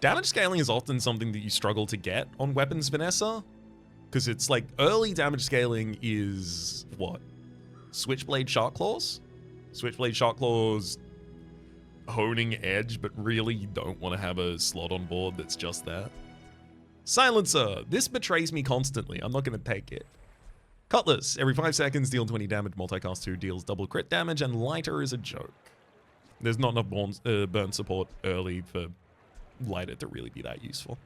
Damage scaling is often something that you struggle to get on Weapons Vanessa, because it's like early damage scaling is what? Switchblade Shark Claws? Switchblade Shark Claws honing edge, but really you don't want to have a slot on board that's just that. Silencer. This betrays me constantly. I'm not going to take it. Cutlass. Every 5 seconds, deal 20 damage. Multicast 2 deals double crit damage, and lighter is a joke. There's not enough burn support early for lighter to really be that useful.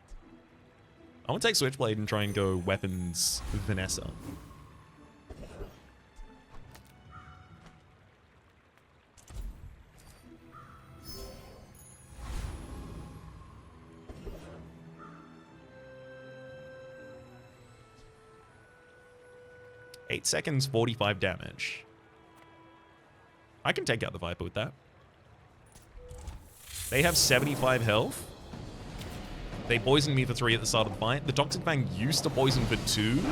I want to take Switchblade and try and go Weapons Vanessa. Eight seconds, 45 damage. I can take out the Viper with that. They have 75 health. They poisoned me for 3 at the start of the fight. The Toxic Fang used to poison for 2.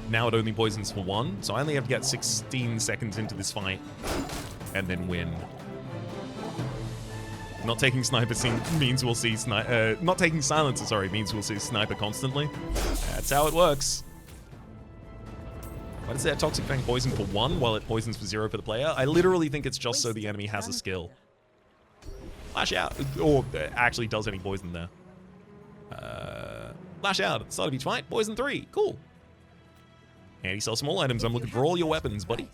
Now it only poisons for 1. So I only have to get 16 seconds into this fight and then win. Not taking Sniper means we'll see not taking Silencer, sorry, means we'll see Sniper constantly. That's how it works. Why does that Toxic Fang poison for 1 while it poisons for 0 for the player? I literally think it's just so the enemy has a skill. Lash out. Or actually does any poison there. Lash out at the start of each fight. Poison 3. Cool. And he sells small items. I'm looking for all your weapons, buddy.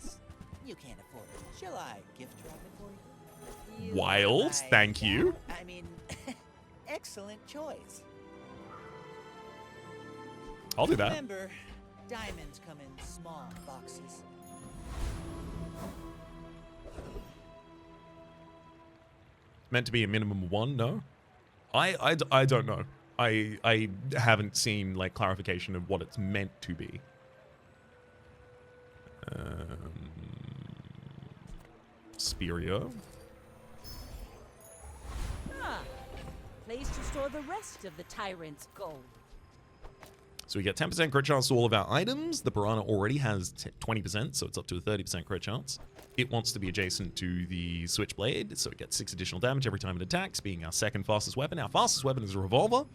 You can't afford it. Shall I gift wrap it for you? Wild. Thank you. I mean, excellent choice. I'll do that. Remember, diamonds come in small boxes. Meant to be a minimum of 1, no? I don't know. I haven't seen like clarification of what it's meant to be. Speario. Ah, place to store the rest of the tyrant's gold. So we get 10% crit chance to all of our items. The Piranha already has 20%, so it's up to a 30% crit chance. It wants to be adjacent to the Switchblade, so it gets 6 additional damage every time it attacks, being our second fastest weapon. Our fastest weapon is a revolver.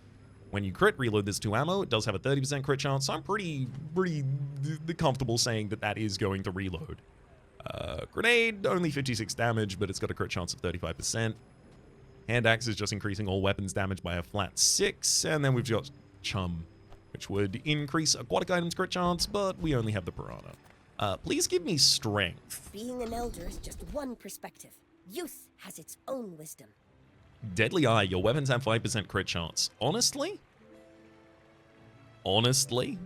When you crit, reload this to ammo. It does have a 30% crit chance, so I'm pretty comfortable saying that that is going to reload. Grenade, only 56 damage, but it's got a crit chance of 35%. Hand Axe is just increasing all weapons damage by a flat 6, and then we've got Chum, which would increase aquatic items crit chance, but we only have the Piranha. Please give me strength. Being an elder is just one perspective. Youth has its own wisdom. Deadly Eye, your weapons have 5% crit chance. Honestly? Honestly?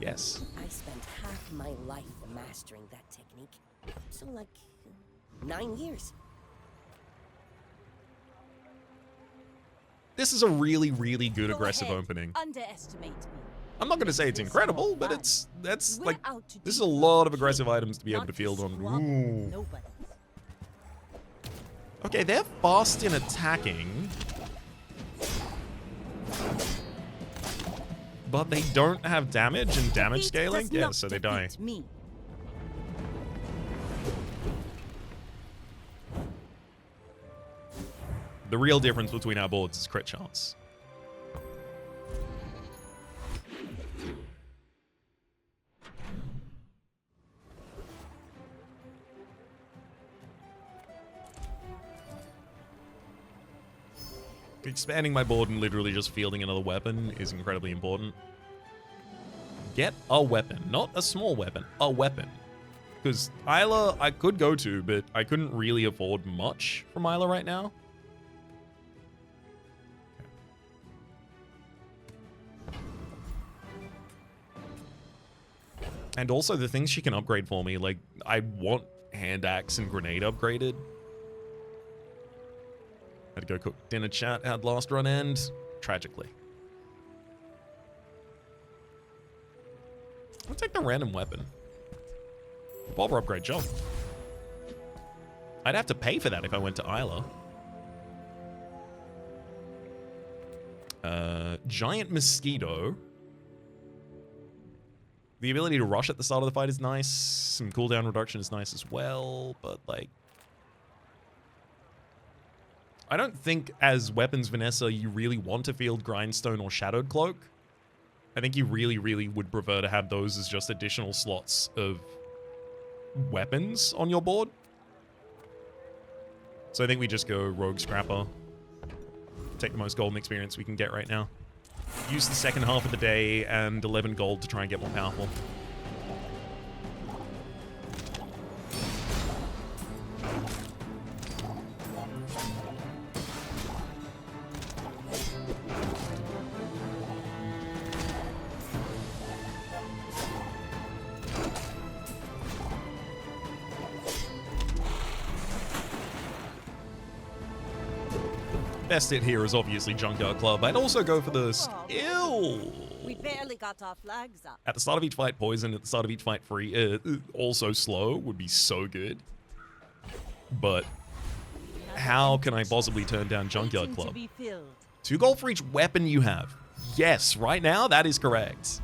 Yes. I spent half my life mastering that technique. So like 9 years. This is a really, really good Go aggressive ahead. opening. Underestimate me. I'm not going to say it's incredible, but that's We're like, out to this is do a lot of good, aggressive items to be able not to field on. squabble with Ooh. nobody. Okay, they're fast in attacking, but they don't have damage and damage Defeat scaling. does Yeah, not so they die. defeat me. The real difference between our boards is crit chance. Expanding my board and literally just fielding another weapon is incredibly important. Get a weapon, not a small weapon, a weapon. Because Isla, I could go to, but I couldn't really afford much from Isla right now. And also the things she can upgrade for me, like I want Hand Axe and Grenade upgraded. Had to go cook dinner, chat, how'd last run end? Tragically. I'll take the random weapon. Revolver upgrade, job. I'd have to pay for that if I went to Isla. Giant Mosquito. The ability to rush at the start of the fight is nice. Some cooldown reduction is nice as well, but like... I don't think as weapons Vanessa you really want to field Grindstone or Shadowed Cloak. I think you really, really would prefer to have those as just additional slots of weapons on your board. So I think we just go Rogue Scrapper. Take the most golden experience we can get right now. Use the second half of the day and 11 gold to try and get more powerful. Best hit here is obviously Junkyard Club. I'd also go for the skill. We barely got our flags up. At the start of each fight, poison. At the start of each fight, free. Also slow would be so good. But how can I possibly turn down Junkyard Waiting to Club? be filled. 2 gold for each weapon you have. Yes, right now that is correct.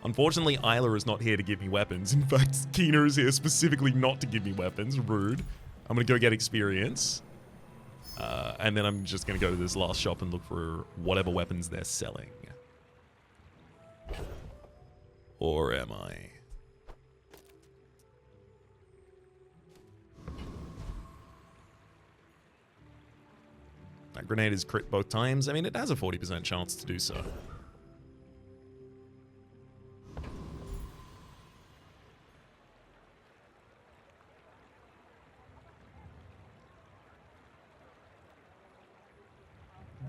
Unfortunately, Isla is not here to give me weapons. In fact, Kina is here specifically not to give me weapons. Rude. I'm gonna go get experience. And then I'm just going to go to this last shop and look for whatever weapons they're selling. Or am I? That grenade is crit both times. I mean, it has a 40% chance to do so.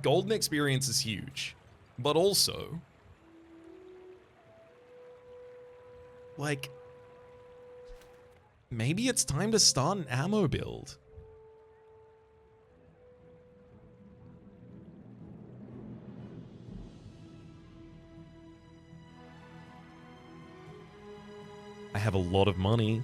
Golden experience is huge, but also, like, maybe it's time to start an ammo build. I have a lot of money.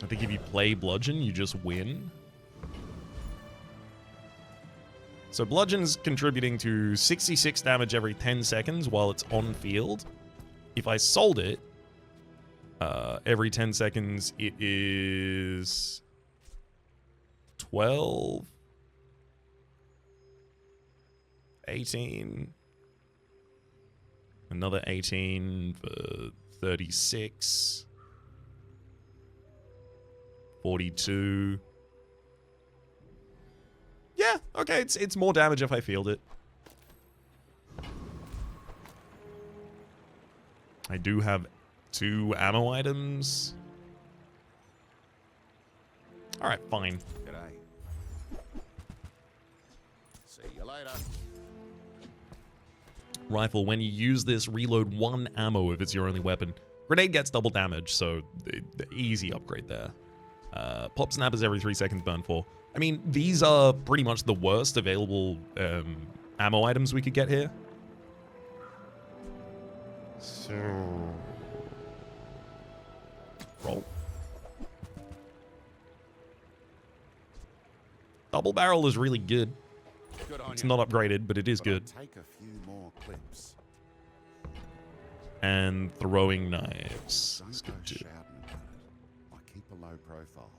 I think if you play Bludgeon, you just win. So Bludgeon's contributing to 66 damage every 10 seconds while it's on field. If I sold it, every 10 seconds, it is 12, 18, another 18 for 36. 42. Yeah, okay, it's more damage if I field it. I do have 2 ammo items. Alright, fine. G'day. See you later. Rifle, when you use this, reload 1 ammo if it's your only weapon. Grenade gets double damage, so the easy upgrade there. Pop snappers every 3 seconds, burn 4. I mean, these are pretty much the worst available ammo items we could get here. So... roll. Double barrel is really good. Good on It's you. not upgraded, but it is But good. I'll take a few more clips. And throwing knives. That's Don't go good too. shouting about it. I keep a low profile.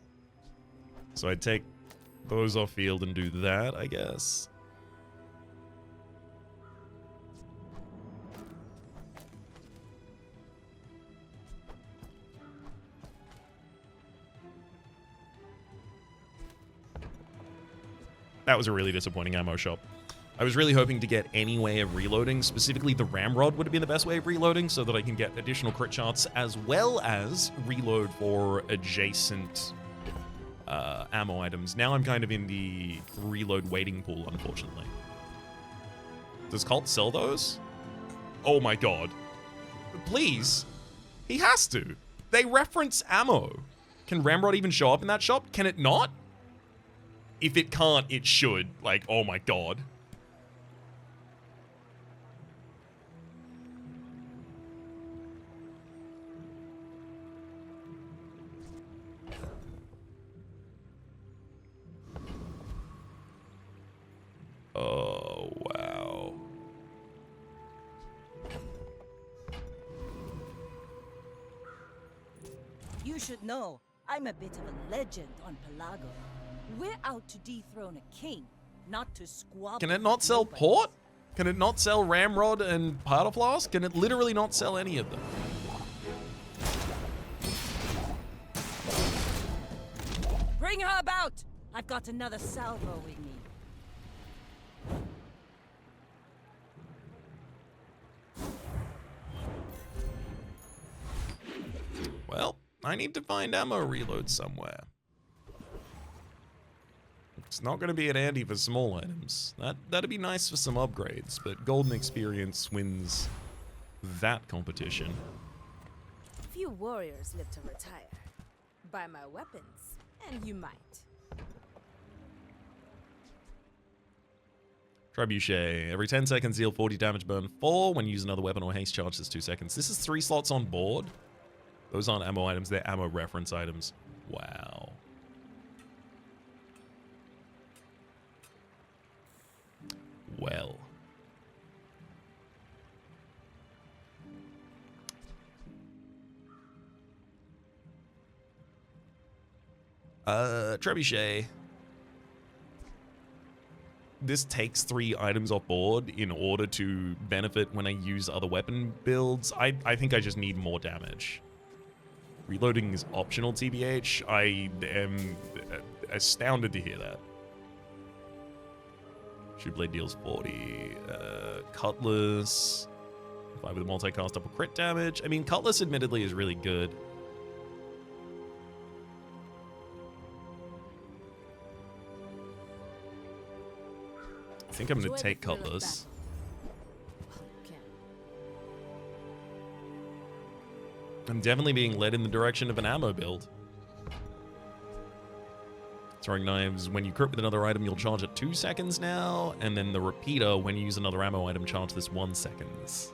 So I'd take those off field and do that, I guess. That was a really disappointing ammo shop. I was really hoping to get any way of reloading. Specifically, the Ramrod would have been the best way of reloading so that I can get additional crit shots as well as reload for adjacent ammo items. Now I'm kind of in the reload waiting pool, unfortunately. Does Colt sell those? Oh my god. Please. He has to. They reference ammo. Can Ramrod even show up in that shop? Can it not? If it can't, it should. Like, oh my god. Oh, wow. should know, I'm a bit of a legend on Pelago. We're out to dethrone a king, not to squabble. Can it not with sell nobodies. port? Can it not sell ramrod and powder flask? Can it literally not sell any of them? Bring her about! I've got another salvo with me. Well, I need to find ammo reload somewhere. It's not going to be an ante for small items. That'd be nice for some upgrades, but golden experience wins that competition. Few warriors live to retire. Buy my weapons, and you might. Trebuchet. Every 10 seconds, deal 40 damage, burn 4. When you use another weapon or haste charge, this 2 seconds. This is 3 slots on board. Those aren't ammo items, they're ammo reference items. Wow. Well. Trebuchet. This takes 3 items off board in order to benefit when I use other weapon builds. I think I just need more damage. Reloading is optional, TBH. I am astounded to hear that. Shoeblade deals 40. Cutlass. 5 with a multicast double crit damage. I mean, Cutlass admittedly is really good. I think I'm going Enjoy to the take thrill of Cutlass. battle. Okay. I'm definitely being led in the direction of an ammo build. Throwing knives, when you crit with another item, you'll charge it 2 seconds now. And then the repeater, when you use another ammo item, charge this 1 seconds.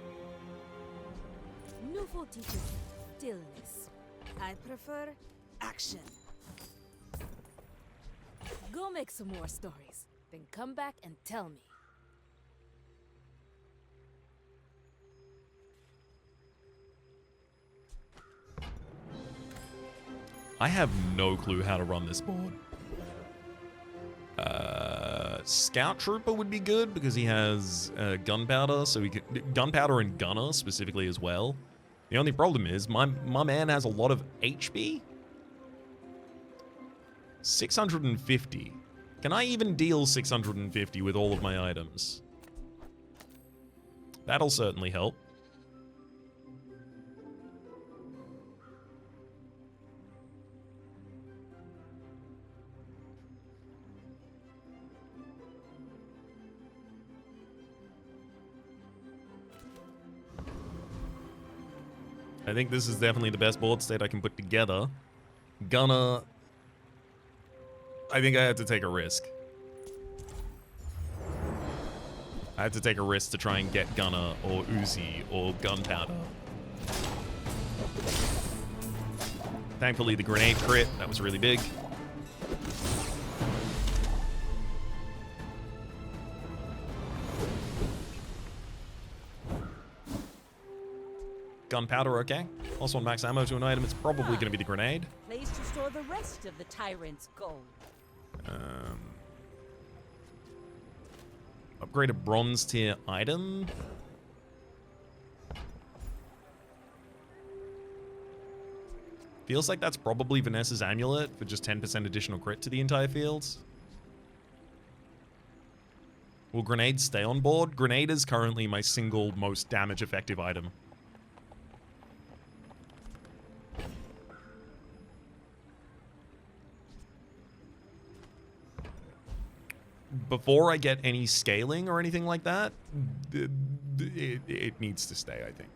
Newful teaches stillness. I prefer action. Go make some more stories, then come back and tell me. I have no clue how to run this board. Scout Trooper would be good because he has gunpowder, so he could gunpowder and gunner specifically as well. The only problem is my man has a lot of HP. 650. Can I even deal 650 with all of my items? That'll certainly help. I think this is definitely the best board state I can put together. Gunner. I think I had to take a risk. I had to take a risk to try and get Gunner or Uzi or Gunpowder. Thankfully, the grenade crit, that was really big. Gunpowder, okay. Also on max ammo to an item, it's probably going to be the grenade. Place to store the rest of the tyrant's gold. Upgrade a bronze tier item. Feels like that's probably Vanessa's amulet for just 10% additional crit to the entire field. Will grenades stay on board? Grenade is currently my single most damage effective item. Before I get any scaling or anything like that, it needs to stay, I think.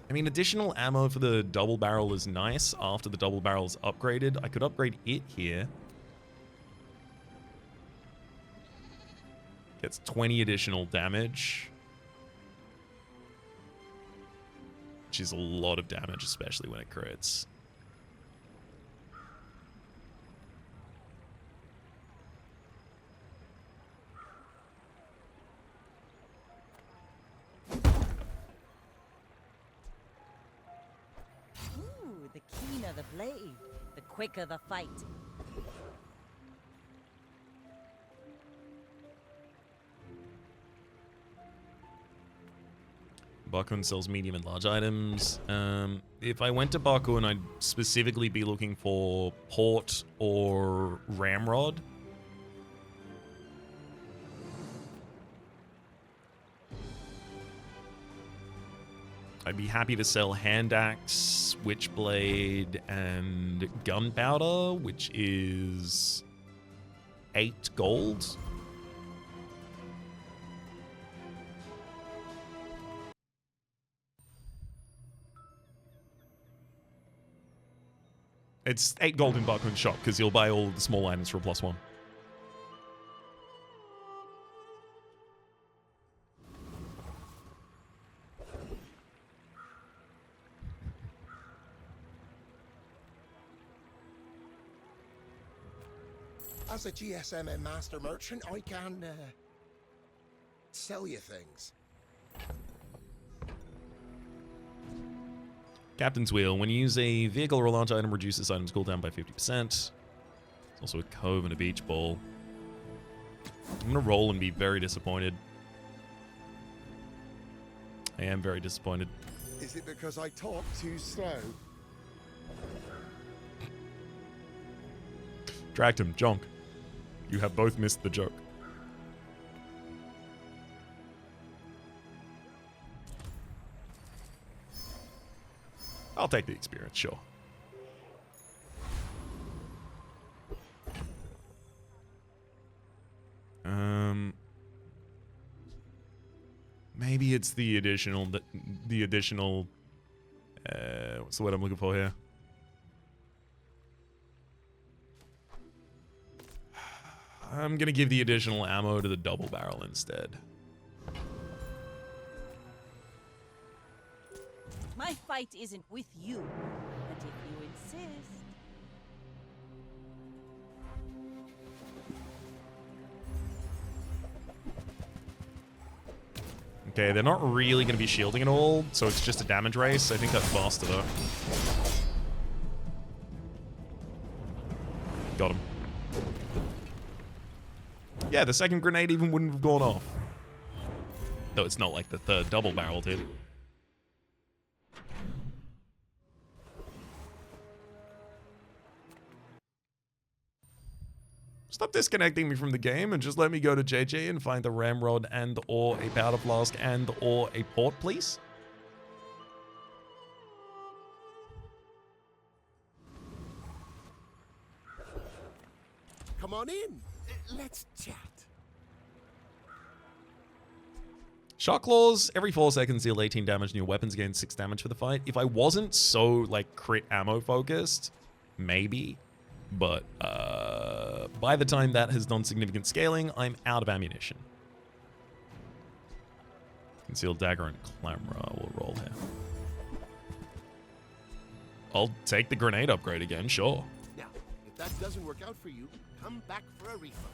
I mean, additional ammo for the double barrel is nice after the double barrel's upgraded. I could upgrade it here. Gets 20 additional damage. Which is a lot of damage, especially when it crits. the keener the blade, the quicker the fight. Bakun sells medium and large items. If I went to Bakun, I'd specifically be looking for port or ramrod. I'd be happy to sell hand axe, witchblade, and gunpowder, which is 8 gold. It's 8 gold in Bakun's shop, because you'll buy all the small items for a +1. As a GSM and master merchant, I can sell you things. Captain's Wheel. When you use a vehicle or a large item, reduces item's cooldown by 50%. There's also a cove and a beach ball. I'm going to roll and be very disappointed. I am very disappointed. Is it because I talk too slow? Dractum, Jonk. You have both missed the joke. I'll take the experience, sure. Maybe it's the additional, what's the word I'm looking for here? I'm gonna give the additional ammo to the double barrel instead. My fight isn't with you, but if you insist. Okay, they're not really gonna be shielding at all, so it's just a damage race. I think that's faster though. Got him. Yeah, the second grenade even wouldn't have gone off. Though it's not like the third double barrel did. Stop disconnecting me from the game and just let me go to JJ and find a ramrod and or a powder flask and or a port, please. Come on in. Let's chat. Shock claws, every 4 seconds deal 18 damage and your weapons gain 6 damage for the fight. If I wasn't so, like, crit ammo focused, maybe. But, by the time that has done significant scaling, I'm out of ammunition. Concealed dagger and clamora will roll here. I'll take the grenade upgrade again, sure. Now, if that doesn't work out for you, come back for a refund.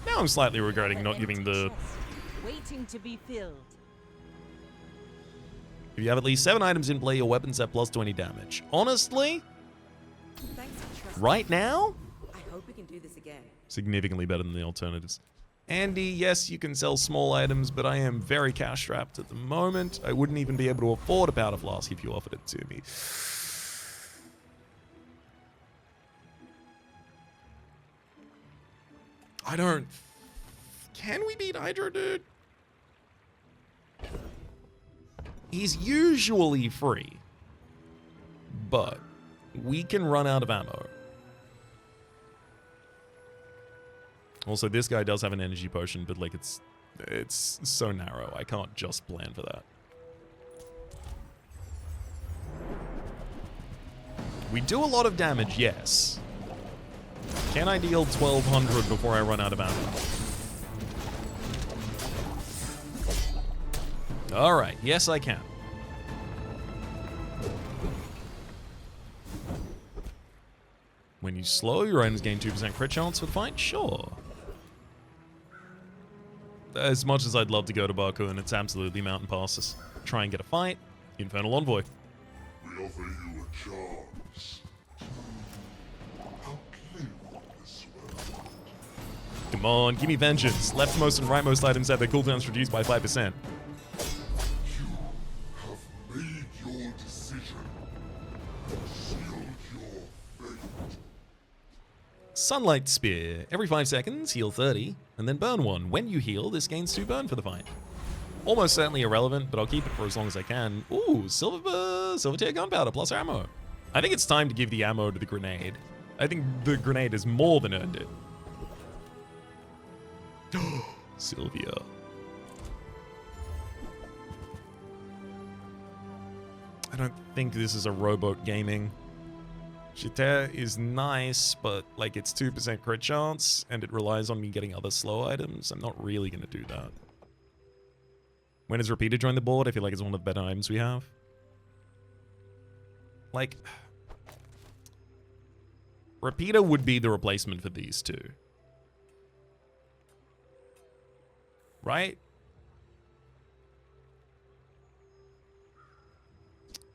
Now I'm slightly regretting not giving the... Waiting to be filled. If you have at least 7 items in play, your weapons have plus 20 damage. Honestly, Thanks for trusting. right now, I hope we can do this again. significantly better than the alternatives. Andy, yes, you can sell small items, but I am very cash strapped at the moment. I wouldn't even be able to afford a powder flask if you offered it to me. I don't... Can we beat Hydro, dude? He's usually free, but we can run out of ammo. Also, this guy does have an energy potion, but like it's so narrow. I can't just plan for that. We do a lot of damage, yes. Can I deal 1200 before I run out of ammo? Alright, yes I can. When you slow, your items gain 2% crit chance for the fight? Sure. As much as I'd love to go to Baku, and it's absolutely mountain passes. Try and get a fight. Infernal Envoy. We offer you a chance to outlive this world. Come on, give me vengeance. Leftmost and rightmost items have their cooldowns reduced by 5%. You have made your decision. Sealed your fate. Sunlight Spear. Every 5 seconds, heal 30, and then burn 1. When you heal, this gains 2 burn for the fight. Almost certainly irrelevant, but I'll keep it for as long as I can. Ooh, silver tier gunpowder plus ammo. I think it's time to give the ammo to the grenade. I think the grenade has more than earned it. Sylvia. I don't think this is a rowboat gaming. Shiter is nice, but like it's 2% crit chance, and it relies on me getting other slow items. I'm not really going to do that. When does Repeater join the board? I feel like it's one of the better items we have. Like, Repeater would be the replacement for these two. Right?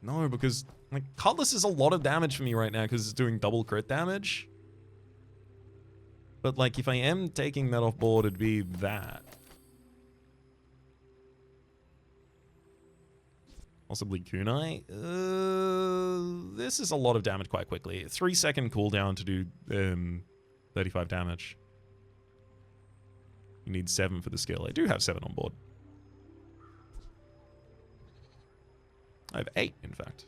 No, because like Cutlass is a lot of damage for me right now because it's doing double crit damage. But like if I am taking that off board, it'd be that. Possibly Kunai. This is a lot of damage quite quickly. 3-second cooldown to do 35 damage. You need 7 for the skill. I do have 7 on board. I have 8, in fact.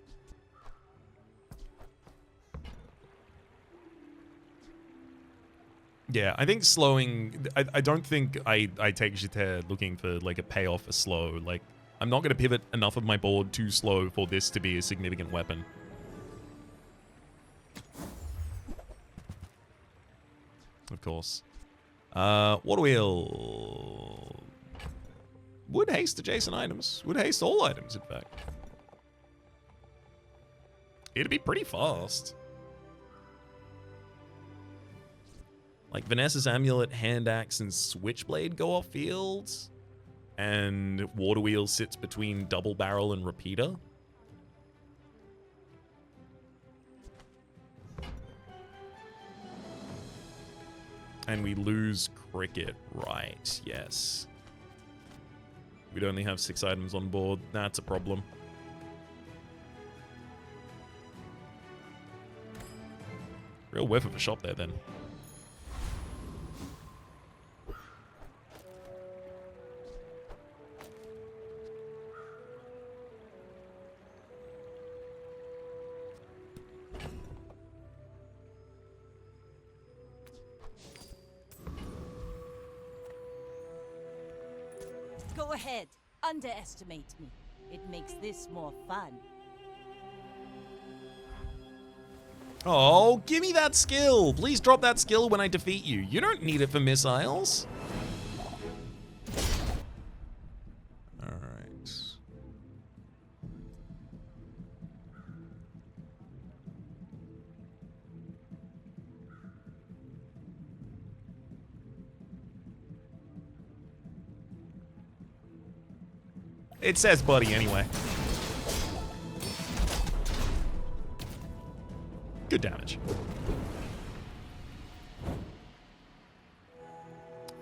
Yeah, I think slowing... I don't think I take Jiter looking for like a payoff for slow. Like, I'm not going to pivot enough of my board too slow for this to be a significant weapon. Of course. Water wheel. Would haste adjacent items. Would haste all items, in fact. It'd be pretty fast. Like Vanessa's Amulet, Hand Axe, and Switchblade go off fields. And Water Wheel sits between Double Barrel and Repeater. And we lose Cricket, right, yes. We'd only have 6 items on board. That's a problem. Real whiff of a shot there, then. Go ahead. Underestimate me. It makes this more fun. Oh, give me that skill. Please drop that skill when I defeat you. You don't need it for missiles. All right. It says buddy anyway. Good damage.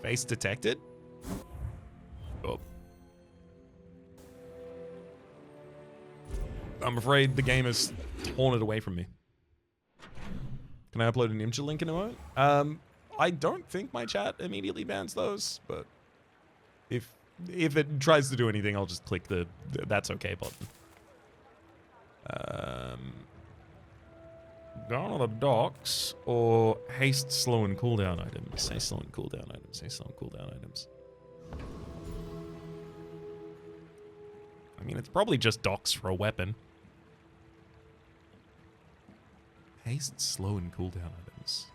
Face detected? Oh. I'm afraid the game has torn it away from me. Can I upload an image link in a moment? I don't think my chat immediately bans those, but if it tries to do anything, I'll just click the that's okay button. Down on the docks or haste, slow, and cooldown items. Haste, slow, and cooldown items. Haste, slow, and cooldown items. I mean, it's probably just docks for a weapon. Haste, slow, and cooldown items.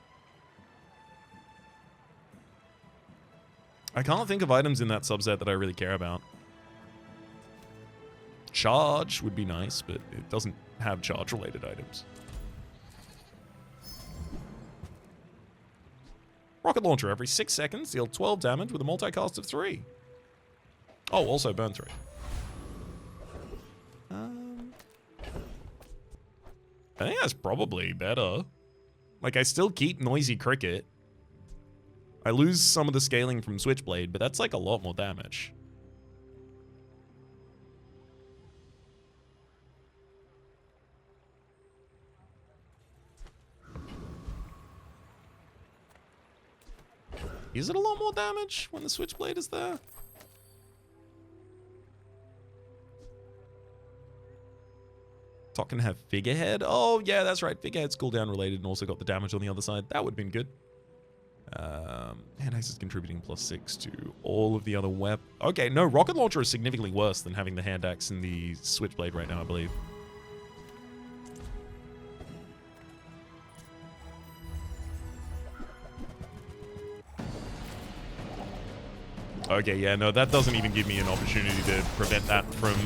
I can't think of items in that subset that I really care about. Charge would be nice, but it doesn't have charge-related items. Rocket launcher. Every 6 seconds, deal 12 damage with a multicast of 3. Oh, also burn 3. I think that's probably better. Like, I still keep Noisy Cricket. I lose some of the scaling from Switchblade, but that's like a lot more damage. Is it a lot more damage when the Switchblade is there? Talk can have Figurehead. Oh, yeah, that's right. Figurehead's cooldown related and also got the damage on the other side. That would have been good. Hand axe is contributing +6 to all of the other weapons. Okay, no, rocket launcher is significantly worse than having the hand axe and the Switchblade right now, I believe. Okay, yeah, no, that doesn't even give me an opportunity to prevent that from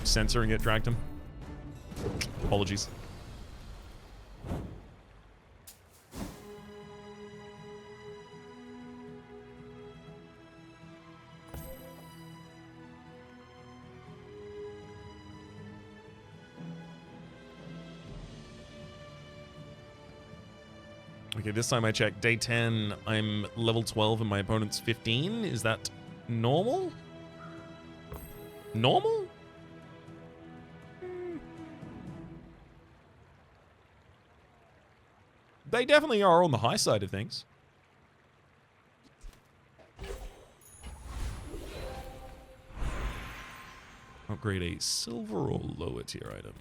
censoring it, Dragdom. Apologies. Okay, this time I checked. Day 10, I'm level 12 and my opponent's 15. Is that normal? Normal? They definitely are on the high side of things. Upgrade a silver or lower tier item.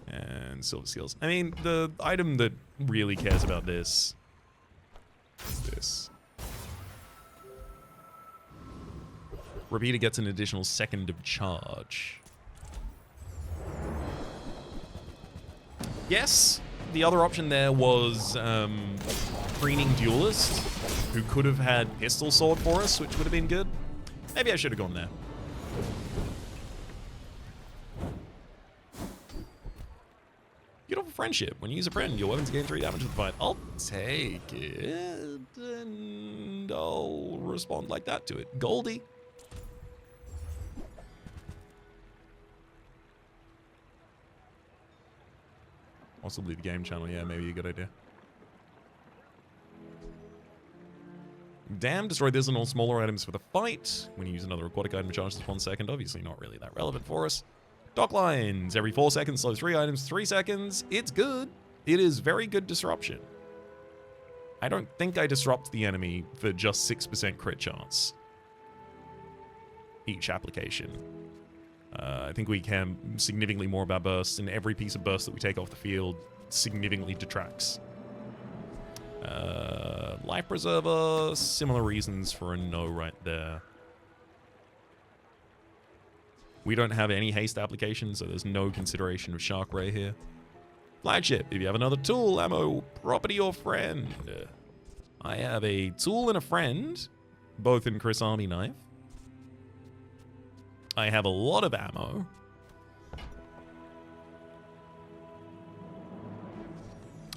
And silver skills. I mean, the item that really cares about this is this. Repeater gets an additional second of charge. Yes, the other option there was preening duelist, who could have had pistol sword for us, which would have been good. Maybe I should have gone there. Beautiful friendship. When you use a friend, your weapons gain 3 damage to the fight. I'll take it, and I'll respond like that to it. Goldie. Possibly the game channel. Yeah, maybe a good idea. Damn, destroy this and all smaller items for the fight. When you use another aquatic item, charge this 1 second. Obviously not really that relevant for us. Dock lines. Every 4 seconds, slow 3 items, 3 seconds. It's good. It is very good disruption. I don't think I disrupt the enemy for just 6% crit chance each application. I think we can significantly more about bursts, and every piece of burst that we take off the field significantly detracts. Life Preserver, similar reasons for a no right there. We don't have any haste application, so there's no consideration of Shark Ray here. Flagship, if you have another tool, ammo, property, or friend. I have a tool and a friend, both in Chris Army Knife. I have a lot of ammo.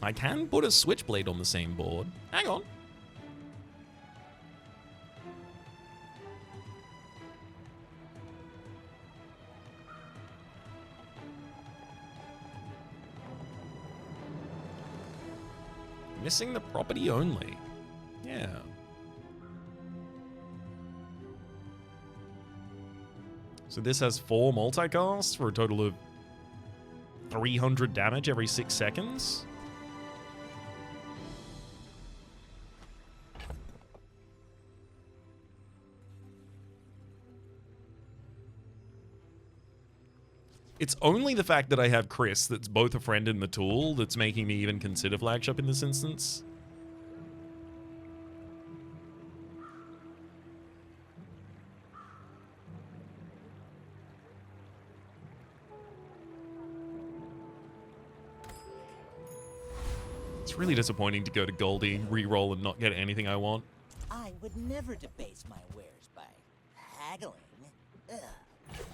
I can put a Switchblade on the same board. Hang on. Missing the property only. Yeah. So this has 4 multicasts for a total of 300 damage every 6 seconds. It's only the fact that I have Chris that's both a friend and the tool that's making me even consider flagship in this instance. It's really disappointing to go to Goldie, re-roll, and not get anything I want. I would never debase my wares by haggling. Ugh.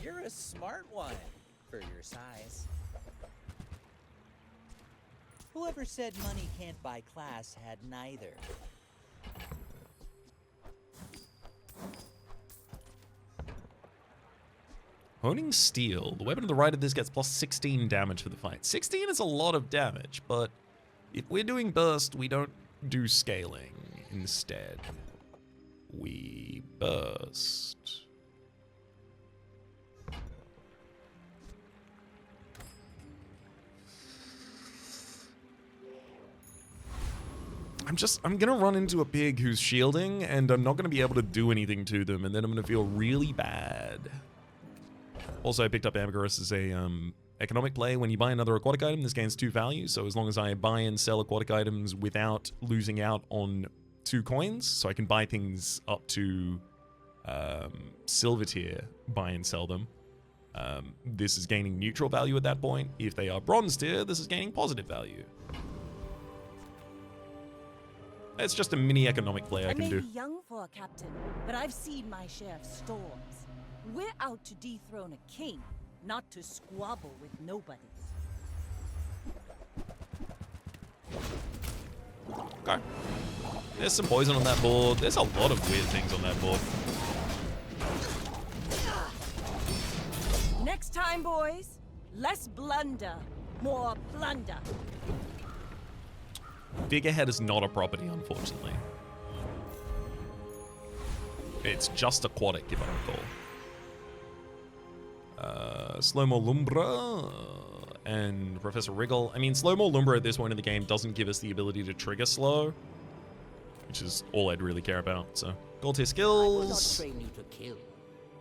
You're a smart one for your size. Whoever said money can't buy class had neither. Honing Steel. The weapon to the right of this gets plus 16 damage for the fight. 16 is a lot of damage, but if we're doing burst, we don't do scaling. Instead, we burst. I'm gonna run into a pig who's shielding, and I'm not gonna be able to do anything to them, and then I'm gonna feel really bad. Also, I picked up Ambergris as a economic play. When you buy another aquatic item, this gains 2 value, so as long as I buy and sell aquatic items without losing out on 2 coins, so I can buy things up to silver tier, buy and sell them. This is gaining neutral value at that point. If they are bronze tier, this is gaining positive value. It's just a mini economic play I can may do. be young for a captain, but I've seen my share of storms. We're out to dethrone a king, not to squabble with nobodies. Okay. There's some poison on that board. There's a lot of weird things on that board. Next time, boys, less blunder, more plunder. Figurehead is not a property, unfortunately. It's just aquatic, if I recall. Slow-mo Lumbra and Professor Wriggle. I mean, Slow-mo Lumbra at this point in the game doesn't give us the ability to trigger slow, which is all I'd really care about. So, gold tier skills. train you to kill.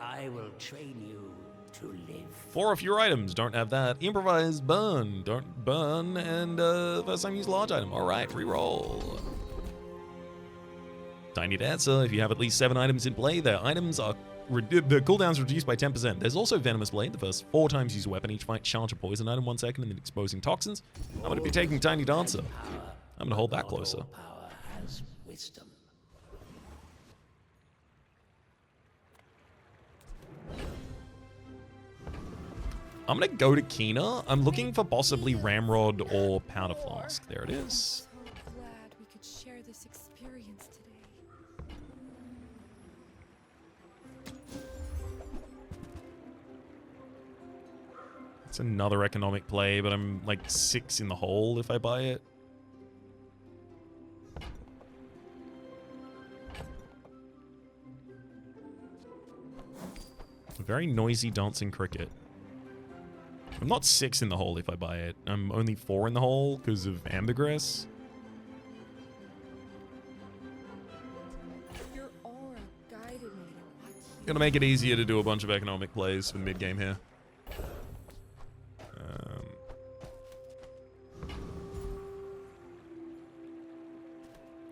I will train you to live. 4 of your items don't have that. Improvise, burn, don't burn, and first time use large item. All right, reroll. Tiny Dancer. If you have at least 7 items in play, their items are the cooldown's reduced by 10%. There's also Venomous Blade. The first 4 times use a weapon each fight, charge a poison item 1 second, and then exposing toxins. I'm going to be taking Tiny Dancer. I'm going to hold that closer. Power has wisdom. I'm going to go to Kina. I'm looking for possibly Ramrod or Powder Flask. There it is. So glad we could share this experience today. It's another economic play, but I'm like 6 in the hole if I buy it. A very noisy dancing cricket. I'm not 6 in the hole if I buy it. I'm only 4 in the hole because of ambergris. Your aura guided me to watch you. Gonna make it easier to do a bunch of economic plays for the mid game here.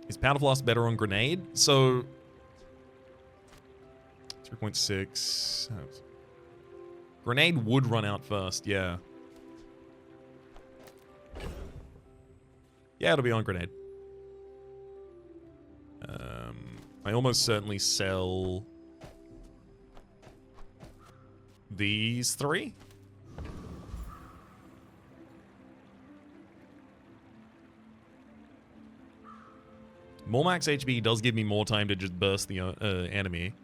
Is Powder Flask better on grenade? So 3.6. Grenade would run out first, yeah. Yeah, it'll be on grenade. I almost certainly sell these 3. More max HP does give me more time to just burst the enemy.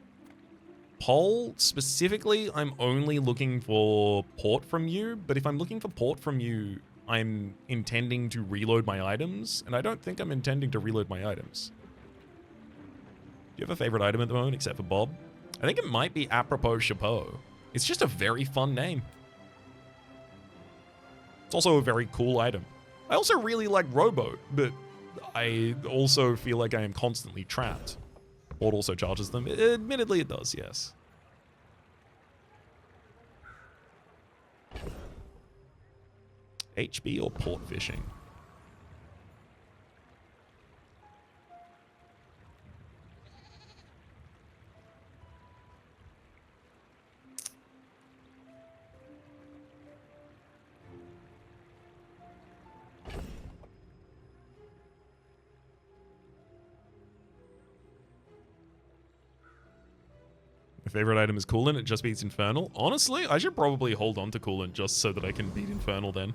Pole, specifically, I'm only looking for port from you, but if I'm looking for port from you, I'm intending to reload my items, and I don't think I'm intending to reload my items. Do you have a favorite item at the moment, except for Bob? I think it might be Apropos Chapeau. It's just a very fun name. It's also a very cool item. I also really like Rowboat, but I also feel like I am constantly trapped. Port also charges them. Admittedly, it does, yes. HB or port fishing? My favorite item is Coolant. It just beats Infernal. Honestly, I should probably hold on to Coolant just so that I can beat Infernal then.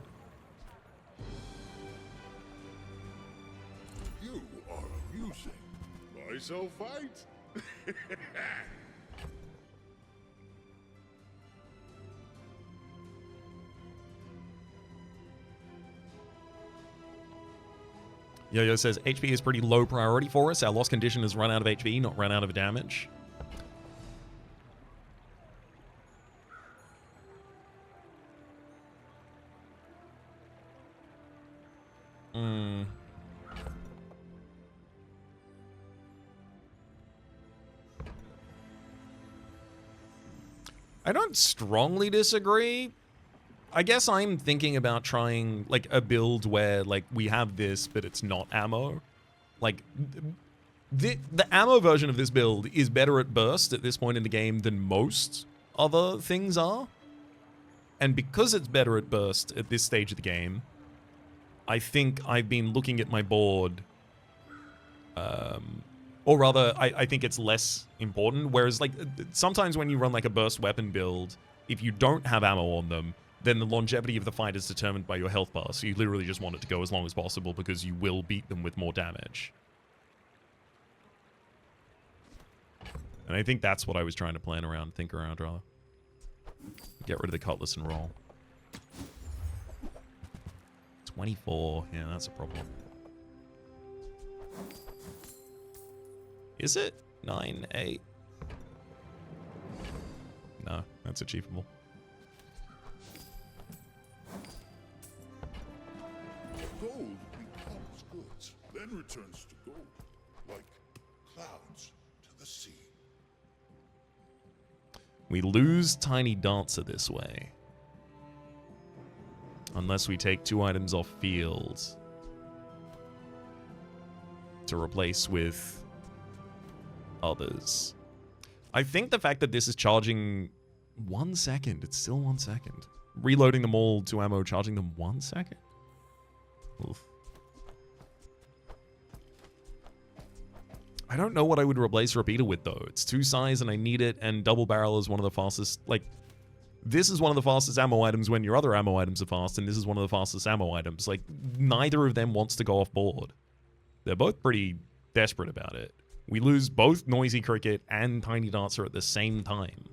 You are amusing. Why so fight? Yo-Yo says, HP is pretty low priority for us. Our lost condition is run out of HP, not run out of damage. I don't strongly disagree. I guess I'm thinking about trying like a build where like we have this, but it's not ammo. Like the ammo version of this build is better at burst at this point in the game than most other things are. And because it's better at burst at this stage of the game, I think I've been looking at my board, or rather, I think it's less important. Whereas, like, sometimes when you run, like, a burst weapon build, if you don't have ammo on them, then the longevity of the fight is determined by your health bar. So you literally just want it to go as long as possible because you will beat them with more damage. And I think that's what I was trying to plan around, think around, rather. Get rid of the cutlass and roll. 24. Yeah, that's a problem. Is it? 9, 8. No, that's achievable. Gold becomes goods, then returns to gold, like clouds to the sea. We lose Tiny Dancer this way. Unless we take 2 items off field to replace with others. I think the fact that this is charging 1 second, it's still 1 second. Reloading them all to ammo, charging them 1 second? Oof. I don't know what I would replace Repeater with, though. It's 2 size and I need it, and Double Barrel is one of the fastest, like, this is one of the fastest ammo items when your other ammo items are fast, and this is one of the fastest ammo items. Like, neither of them wants to go off board. They're both pretty desperate about it. We lose both Noisy Cricket and Tiny Dancer at the same time.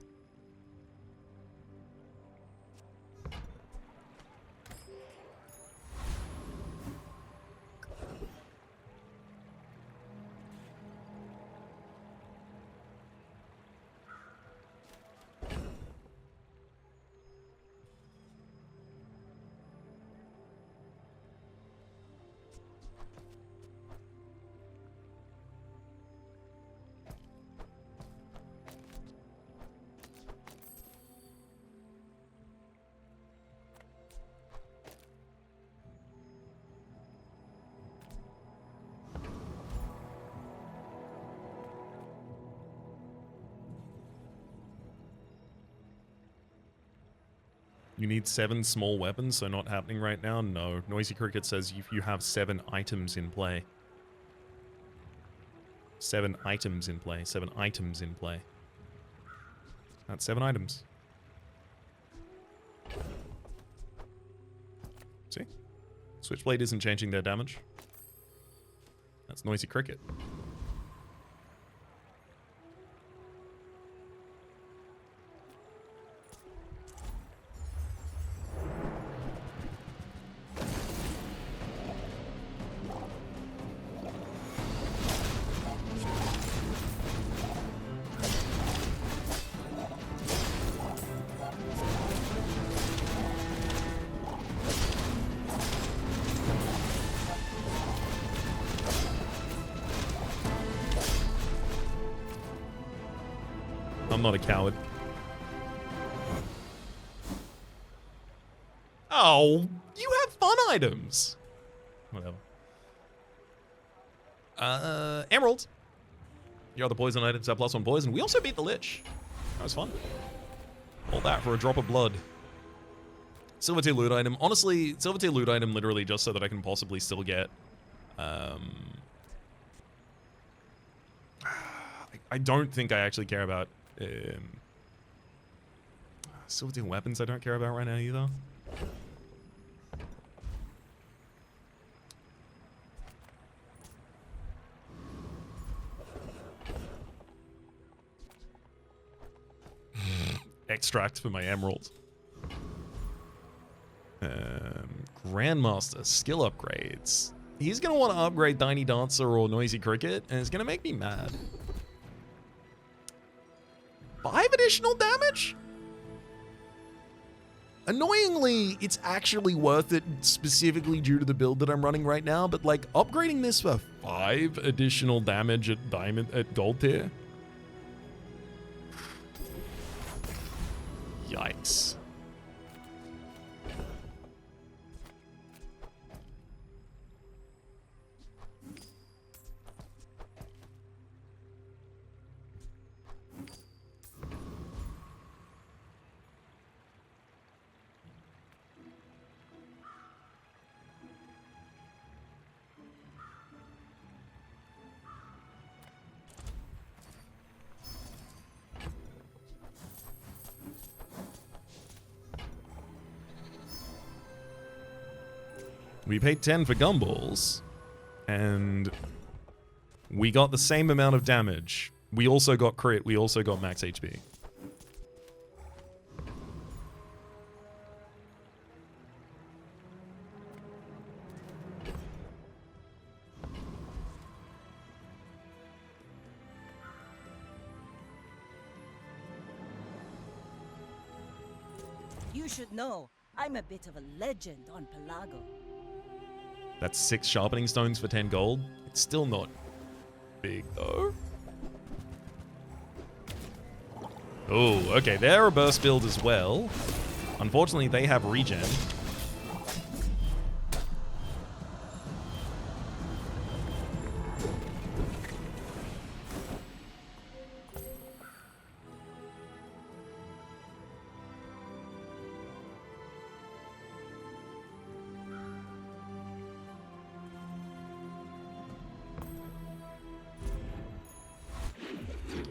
You need 7 small weapons, so not happening right now? No. Noisy Cricket says if you have 7 items in play. 7 items in play. 7 items in play. That's 7 items. See? Switchblade isn't changing their damage. That's Noisy Cricket. I'm not a coward. Oh, you have fun items. Whatever. Emerald. Your other poison items have +1 poison. We also beat the Lich. That was fun. All that for a drop of blood. Silver tier loot item. Honestly, silver tier loot item literally just so that I can possibly still get... I don't think I actually care about... silver tier weapons I don't care about right now either. Extract for my emerald. Grandmaster skill upgrades. He's going to want to upgrade Tiny Dancer or Noisy Cricket, and it's going to make me mad. 5 additional damage? Annoyingly, it's actually worth it specifically due to the build that I'm running right now, but like upgrading this for 5 additional damage at gold tier? Yikes. We paid 10 for gumballs, and we got the same amount of damage. We also got crit, we also got max HP. You should know, I'm a bit of a legend on Pelago. That's 6 sharpening stones for 10 gold. It's still not big, though. Oh, okay. They're a burst build as well. Unfortunately, they have regen.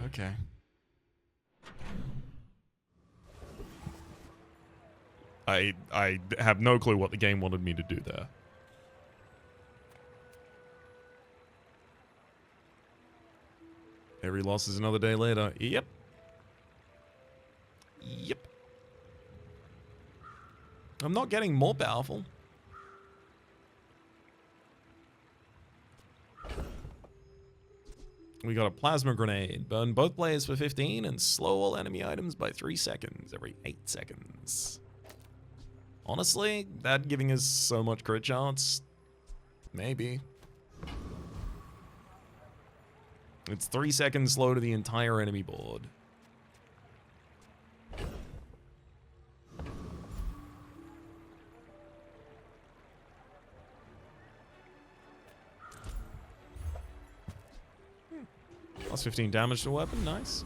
Okay. I have no clue what the game wanted me to do there. Every loss is another day later. Yep. Yep. I'm not getting more powerful. We got a plasma grenade. Burn both players for 15 and slow all enemy items by 3 seconds every 8 seconds. Honestly, that giving us so much crit chance? Maybe. It's 3 seconds slow to the entire enemy board. Plus 15 damage to weapon, nice.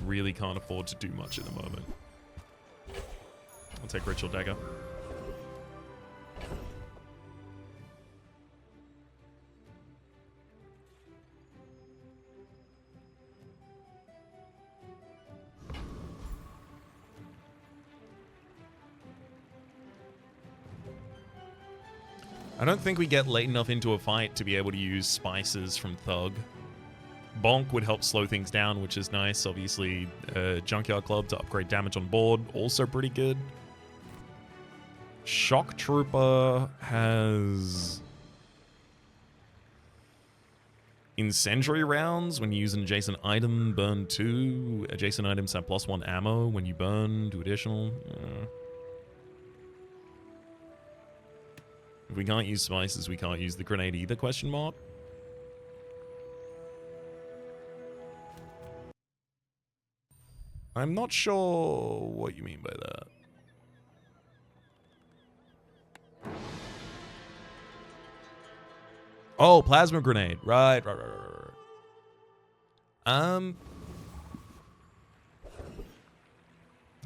Really can't afford to do much at the moment. I'll take Ritual Dagger. I don't think we get late enough into a fight to be able to use spices from Thug. Bonk would help slow things down, which is nice. Obviously, Junkyard Club to upgrade damage on board, also pretty good. Shock Trooper has incendiary rounds when you use an adjacent item, burn 2. Adjacent items have +1 ammo when you burn, 2 additional. If we can't use spices, we can't use the grenade either, question mark? I'm not sure what you mean by that. Oh, plasma grenade. Right.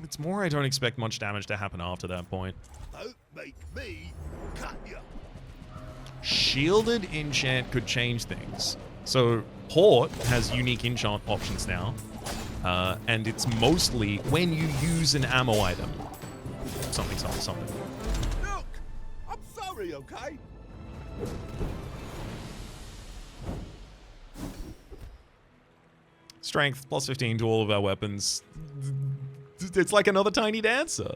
It's more I don't expect much damage to happen after that point. Don't make me cut you. Shielded enchant could change things. So Port has unique enchant options now. And it's mostly when you use an ammo item. Something, something, something. Look! I'm sorry, okay? Strength, plus 15 to all of our weapons. It's like another Tiny Dancer.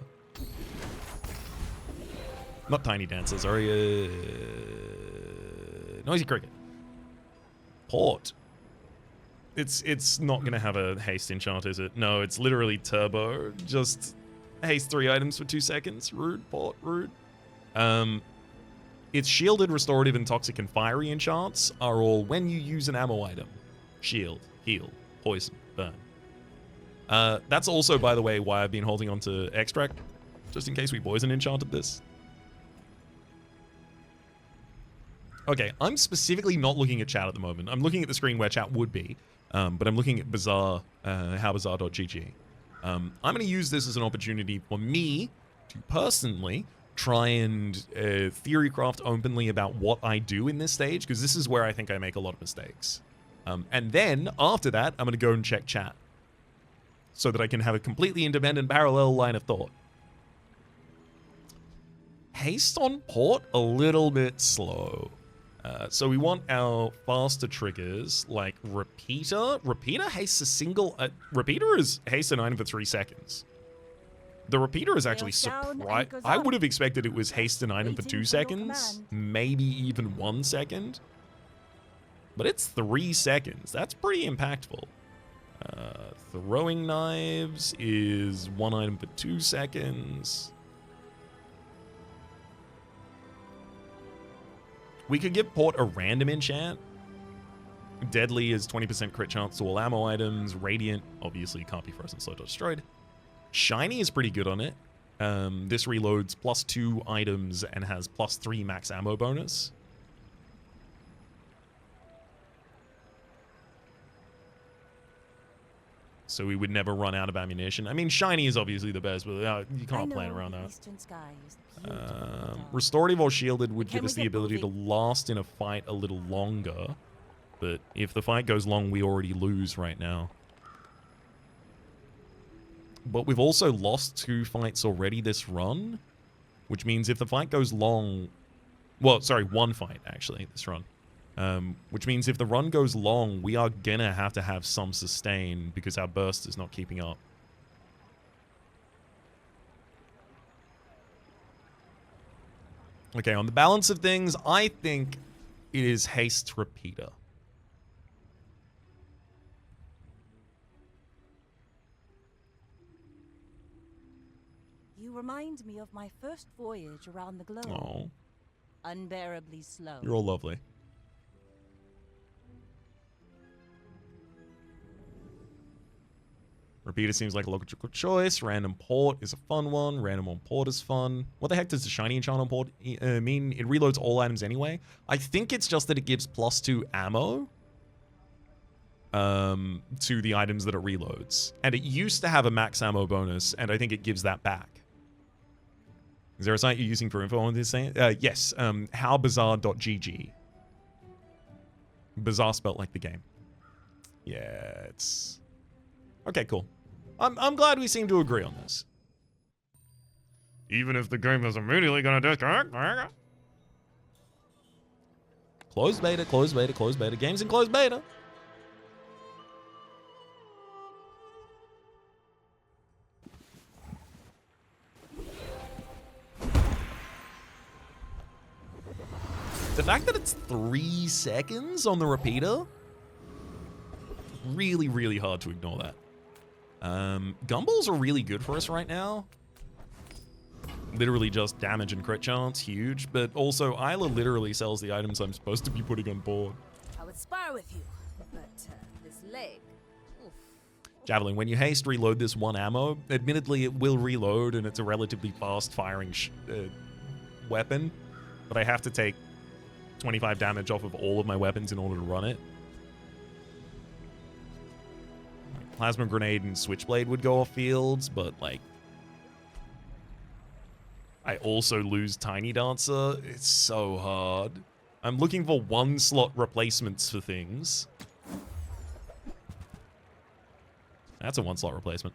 Not Tiny Dancer, sorry. Noisy Cricket. Port. It's not going to have a haste enchant, is it? No, it's literally turbo. Just haste 3 items for 2 seconds. Rude, port, rude. Its shielded, restorative, and toxic and fiery enchants are all when you use an ammo item. Shield, heal, poison, burn. That's also, by the way, why I've been holding on to extract, just in case we poison enchanted this. Okay, I'm specifically not looking at chat at the moment. I'm looking at the screen where chat would be, but I'm looking at Bazaar, howbazaar.gg. I'm going to use this as an opportunity for me to personally try and theorycraft openly about what I do in this stage, because this is where I think I make a lot of mistakes. And then, after that, I'm going to go and check chat, so that I can have a completely independent parallel line of thought. Haste on port, a little bit slow. So we want our faster triggers, like Repeater. Repeater hastes a single... Repeater is haste an item for 3 seconds. The Repeater is actually surprised. I would have expected it was haste an item for 2 seconds, maybe even 1 second. But it's 3 seconds. That's pretty impactful. Throwing knives is 1 item for 2 seconds. We could give Port a random enchant. Deadly is 20% crit chance to all ammo items. Radiant, obviously, can't be frozen, slow, destroyed. Shiny is pretty good on it. This reloads +2 items and has +3 max ammo bonus. So we would never run out of ammunition. I mean, Shiny is obviously the best, but you can't plan around that. Restorative or shielded would give us the ability to last in a fight a little longer. But if the fight goes long, we already lose right now. But we've also lost 2 fights already this run, which means if the fight goes long... Well, sorry, 1 fight, actually, this run. Which means if the run goes long, we are gonna have to have some sustain because our burst is not keeping up. Okay, on the balance of things, I think it is haste Repeater. You remind me of my first voyage around the globe. Oh. Unbearably slow. You're all lovely. Repeater seems like a logical choice. Random port is a fun one. Random on port is fun. What the heck does the shiny enchant on port mean? It reloads all items anyway. I think it's just that it gives +2 ammo to the items that it reloads. And it used to have a max ammo bonus, and I think it gives that back. Is there a site you're using for info on this thing? Yes, howbazaar.gg. Bazaar spelt like the game. Yeah, it's... Okay, cool. I'm glad we seem to agree on this. Even if the game is immediately gonna disconnect. Closed beta, closed beta, closed beta. Games in closed beta. The fact that it's 3 seconds on the repeater, really, really hard to ignore that. Gumballs are really good for us right now. Literally just damage and crit chance, huge. But also, Isla literally sells the items I'm supposed to be putting on board. I would spar with you, but this leg... Oof. Javelin, when you haste reload this 1 ammo, admittedly it will reload and it's a relatively fast firing weapon. But I have to take 25 damage off of all of my weapons in order to run it. Plasma Grenade and Switchblade would go off fields, but, like... I also lose Tiny Dancer. It's so hard. I'm looking for 1-slot replacements for things. That's a 1-slot replacement.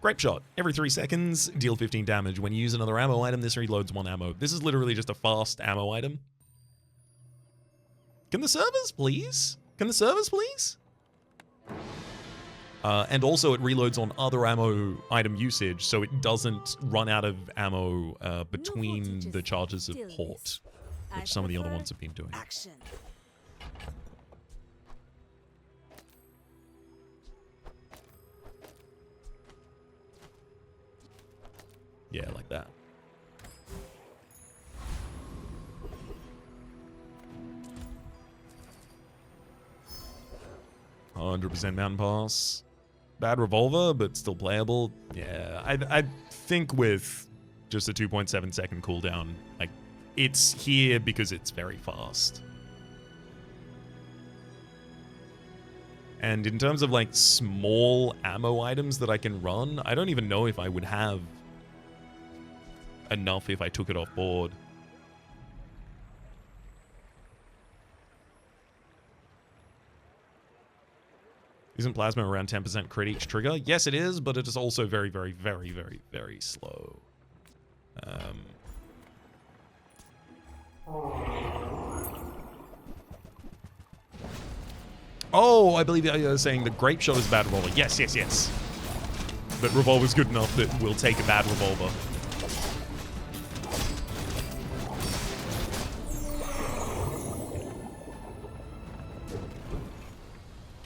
Grape Shot. Every 3 seconds, deal 15 damage. When you use another ammo item, this reloads 1 ammo. This is literally just a fast ammo item. Can the servers, please? Can the servers, please? And also it reloads on other ammo item usage, so it doesn't run out of ammo between the charges of port, which some of the other ones have been doing. Action. Yeah, like that. "100% Mountain Pass." Bad revolver, but still playable. Yeah, I think with just a 2.7 second cooldown, like, it's here because it's very fast. And in terms of like small ammo items that I can run, I don't even know if I would have enough if I took it off board. Isn't plasma around 10% crit each trigger? Yes, it is, but it is also very, very, very, very, very slow. Oh, I believe you're saying the grape shot is bad revolver. Yes, yes, yes. But revolver's good enough that we'll take a bad revolver.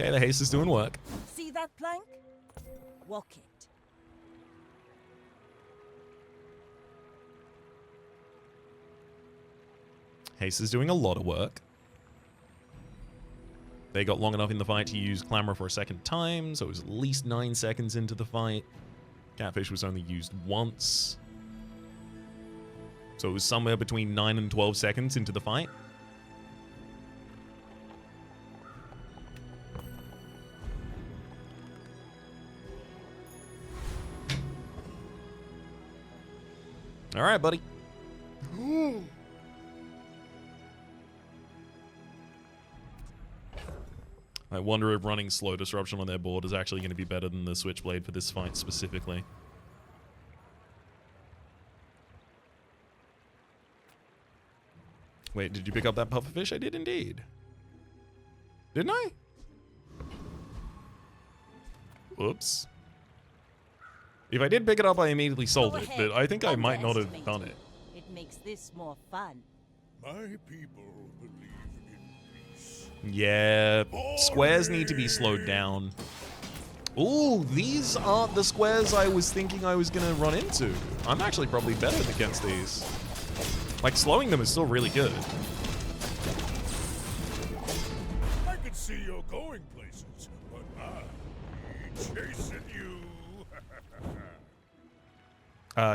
Okay, the haste is doing work. See that plank? Walk it. Haste is doing a lot of work. They got long enough in the fight to use Clamor for a second time, so it was at least 9 seconds into the fight. Catfish was only used once. So it was somewhere between 9 and 12 seconds into the fight. All right, buddy. I wonder if running slow disruption on their board is actually going to be better than the Switchblade for this fight specifically. Wait, did you pick up that pufferfish? I did indeed. Didn't I? Oops. If I did pick it up, I immediately sold it, but I think I might not have done it. It makes this more fun. My people believe in peace. Yeah, squares need to be slowed down. Ooh, these aren't the squares I was thinking I was going to run into. I'm actually probably better against these. Like, slowing them is still really good. I can see you're going places, but I'm chasing you.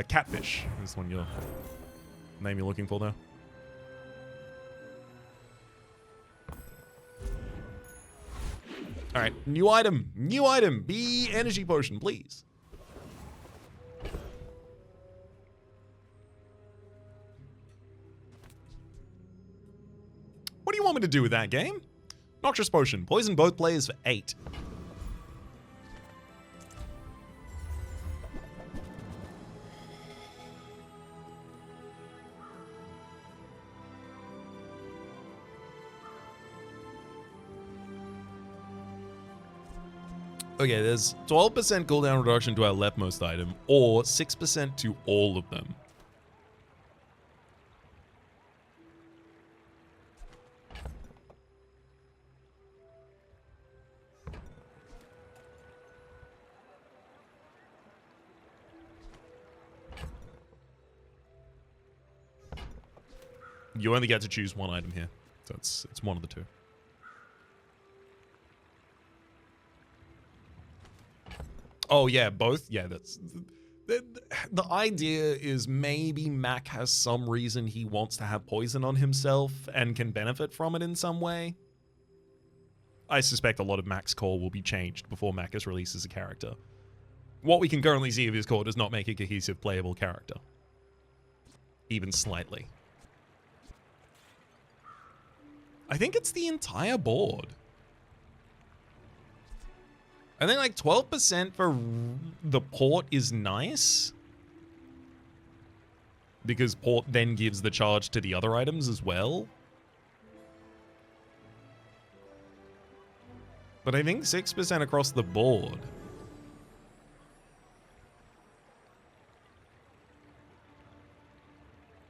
Catfish is the one you're... name you're looking for, though. Alright, new item. New item. Be energy potion, please. What do you want me to do with that game? Noxious potion. Poison both players for 8. Okay, there's 12% cooldown reduction to our leftmost item, or 6% to all of them. You only get to choose one item here, so it's one of the two. Oh yeah, both. Yeah, that's the idea is maybe Mac has some reason he wants to have poison on himself and can benefit from it in some way. I suspect a lot of Mac's core will be changed before Mac is released as a character. What we can currently see of his core does not make a cohesive playable character. Even slightly. I think it's the entire board. I think like 12% for the port is nice. Because port then gives the charge to the other items as well. But I think 6% across the board.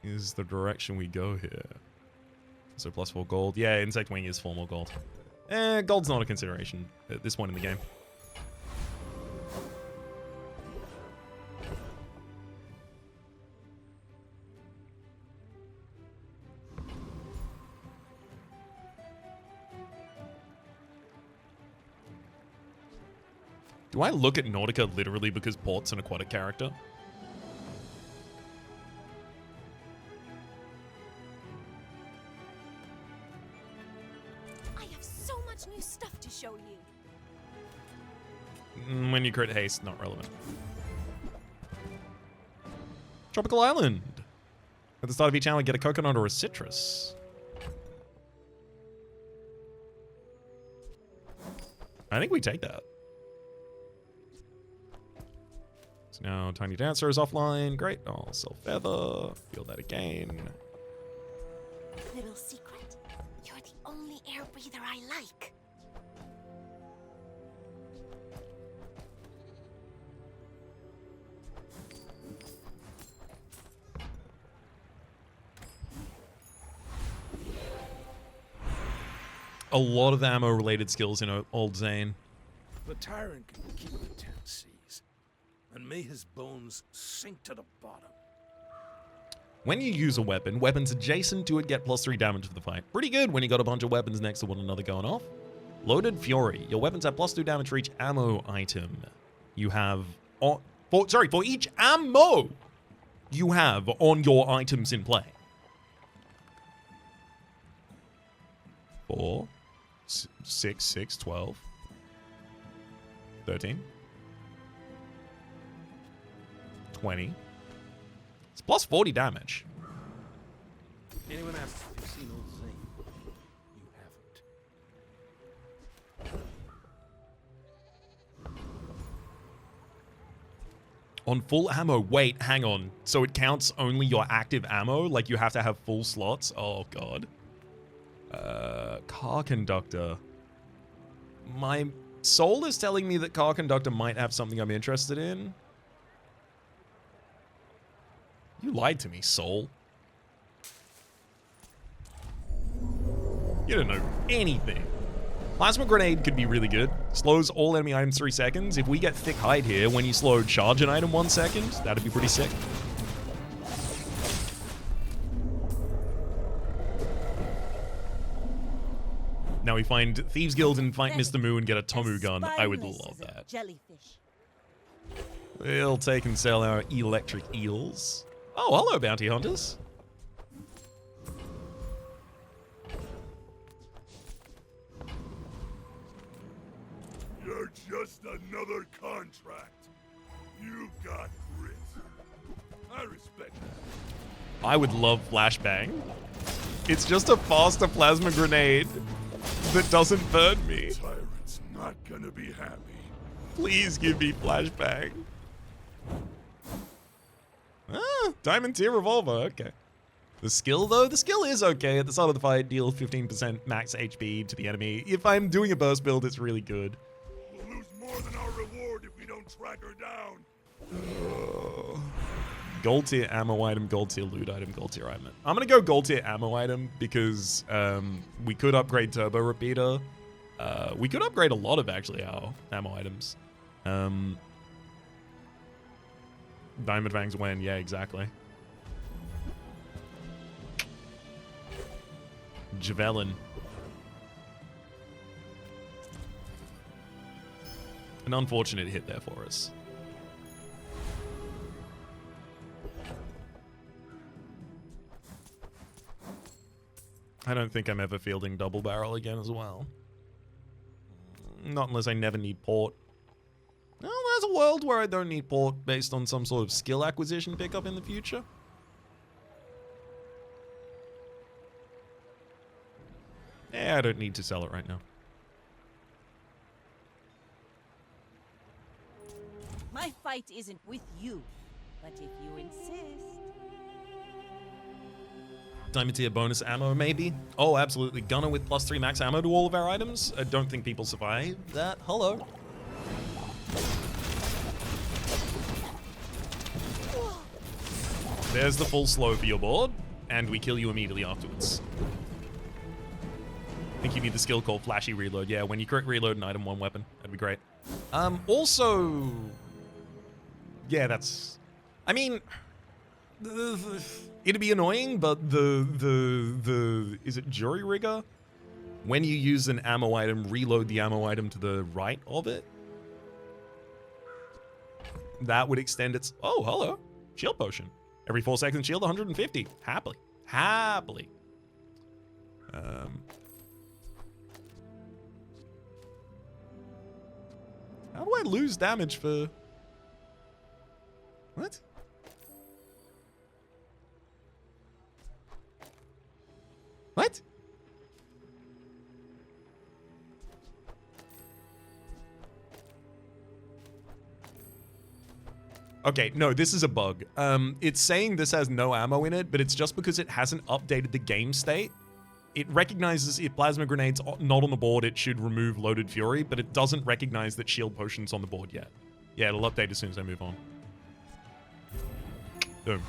Is the direction we go here. So +4 gold. Yeah, insect wing is 4 more gold. Gold's not a consideration at this point in the game. Do I look at Nautica literally because Port's an aquatic character? I have so much new stuff to show you. When you crit haste, not relevant. Tropical Island. At the start of each hour, get a coconut or a citrus. I think we take that. So now Tiny Dancer is offline. Great. I'll sell Feather. Feel that again. Little secret. You're the only air breather I like. A lot of ammo-related skills in Old Zane. The tyrant can keep the 10 seas, and may his bones sink to the bottom. When you use a weapon, weapons adjacent to it get +3 damage for the fight. Pretty good when you got a bunch of weapons next to one another going off. Loaded Fury. Your weapons have +2 damage for each ammo item. You have... for each ammo you have on your items in play. 4, 6, 12, 13, 20. It's +40 damage. Anyone asks if you've seen old Zane, you haven't. On full ammo, wait, hang on. So it counts only your active ammo? Like you have to have full slots? Oh, God. Car Conductor. My soul is telling me that Car Conductor might have something I'm interested in. You lied to me, soul. You don't know anything. Plasma Grenade could be really good. Slows all enemy items 3 seconds. If we get Thick Hide here, when you slow charge an item 1 second, that'd be pretty sick. Now we find Thieves Guild and fight Mr. Moo and get a Tomu gun. I would love that. Jellyfish. We'll take and sell our electric eels. Oh, hello, bounty hunters. You're just another contract. You got grit. I respect that. I would love Flashbang. It's just a faster plasma grenade that doesn't burn me. Tyrant's not gonna be happy. Please give me Flashbang. Ah, Diamond Tier Revolver, okay. The skill, though? The skill is okay. At the start of the fight, deal 15% max HP to the enemy. If I'm doing a burst build, it's really good. We'll lose more than our reward if we don't track her down. Gold tier ammo item, gold tier loot item, gold tier item. I'm gonna go gold tier ammo item because we could upgrade Turbo Repeater. We could upgrade a lot of actually our ammo items. Diamond Fangs when, yeah, exactly. Javelin. An unfortunate hit there for us. I don't think I'm ever fielding double barrel again as well. Not unless I never need port. Well, there's a world where I don't need port based on some sort of skill acquisition pickup in the future. Yeah, I don't need to sell it right now. fight isn't with you. But if you insist... Diamond tier bonus ammo, maybe? Oh, absolutely. Gunner with +3 max ammo to all of our items? I don't think people survive that. Hello. There's the full slow for your board, and we kill you immediately afterwards. I think you need the skill called Flashy Reload. Yeah, when you correct reload an item, one weapon. That'd be great. Also... Yeah, that's... I mean... It'd be annoying, but is it Jury Rigger? When you use an ammo item, reload the ammo item to the right of it. That would extend its... Oh, hello. Shield potion. Every 4 seconds, shield 150. Happily. Happily. How do I lose damage for... What? What? Okay, no, this is a bug. It's saying this has no ammo in it, but it's just because it hasn't updated the game state. It recognizes if plasma grenades are not on the board, it should remove loaded fury, but it doesn't recognize that shield potion's on the board yet. Yeah, it'll update as soon as I move on. Boom.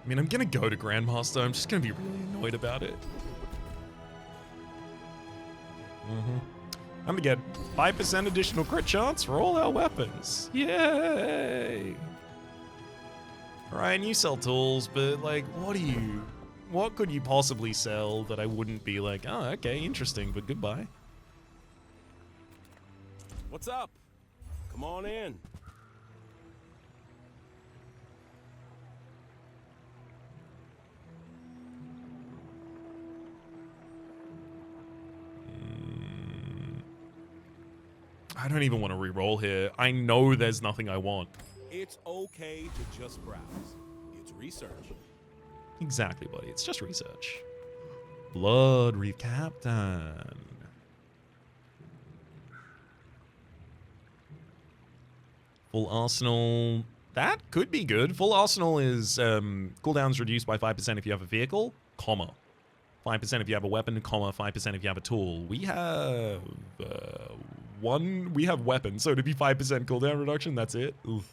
I mean, I'm gonna go to Grandmaster. I'm just gonna be really annoyed about it. I'm gonna get 5% additional crit chance for all our weapons. Yay! Ryan, you sell tools, but like, what could you possibly sell that I wouldn't be like, oh, okay, interesting, but goodbye? What's up? Come on in. I don't even want to re-roll here. I know there's nothing I want. It's okay to just browse. It's research. Exactly, buddy. It's just research. Blood Reef Captain. Full Arsenal. That could be good. Full Arsenal is cooldowns reduced by 5% if you have a vehicle, comma. 5% if you have a weapon, comma, 5% if you have a tool. We have we have weapons, so to be 5% cooldown reduction, that's it. Oof.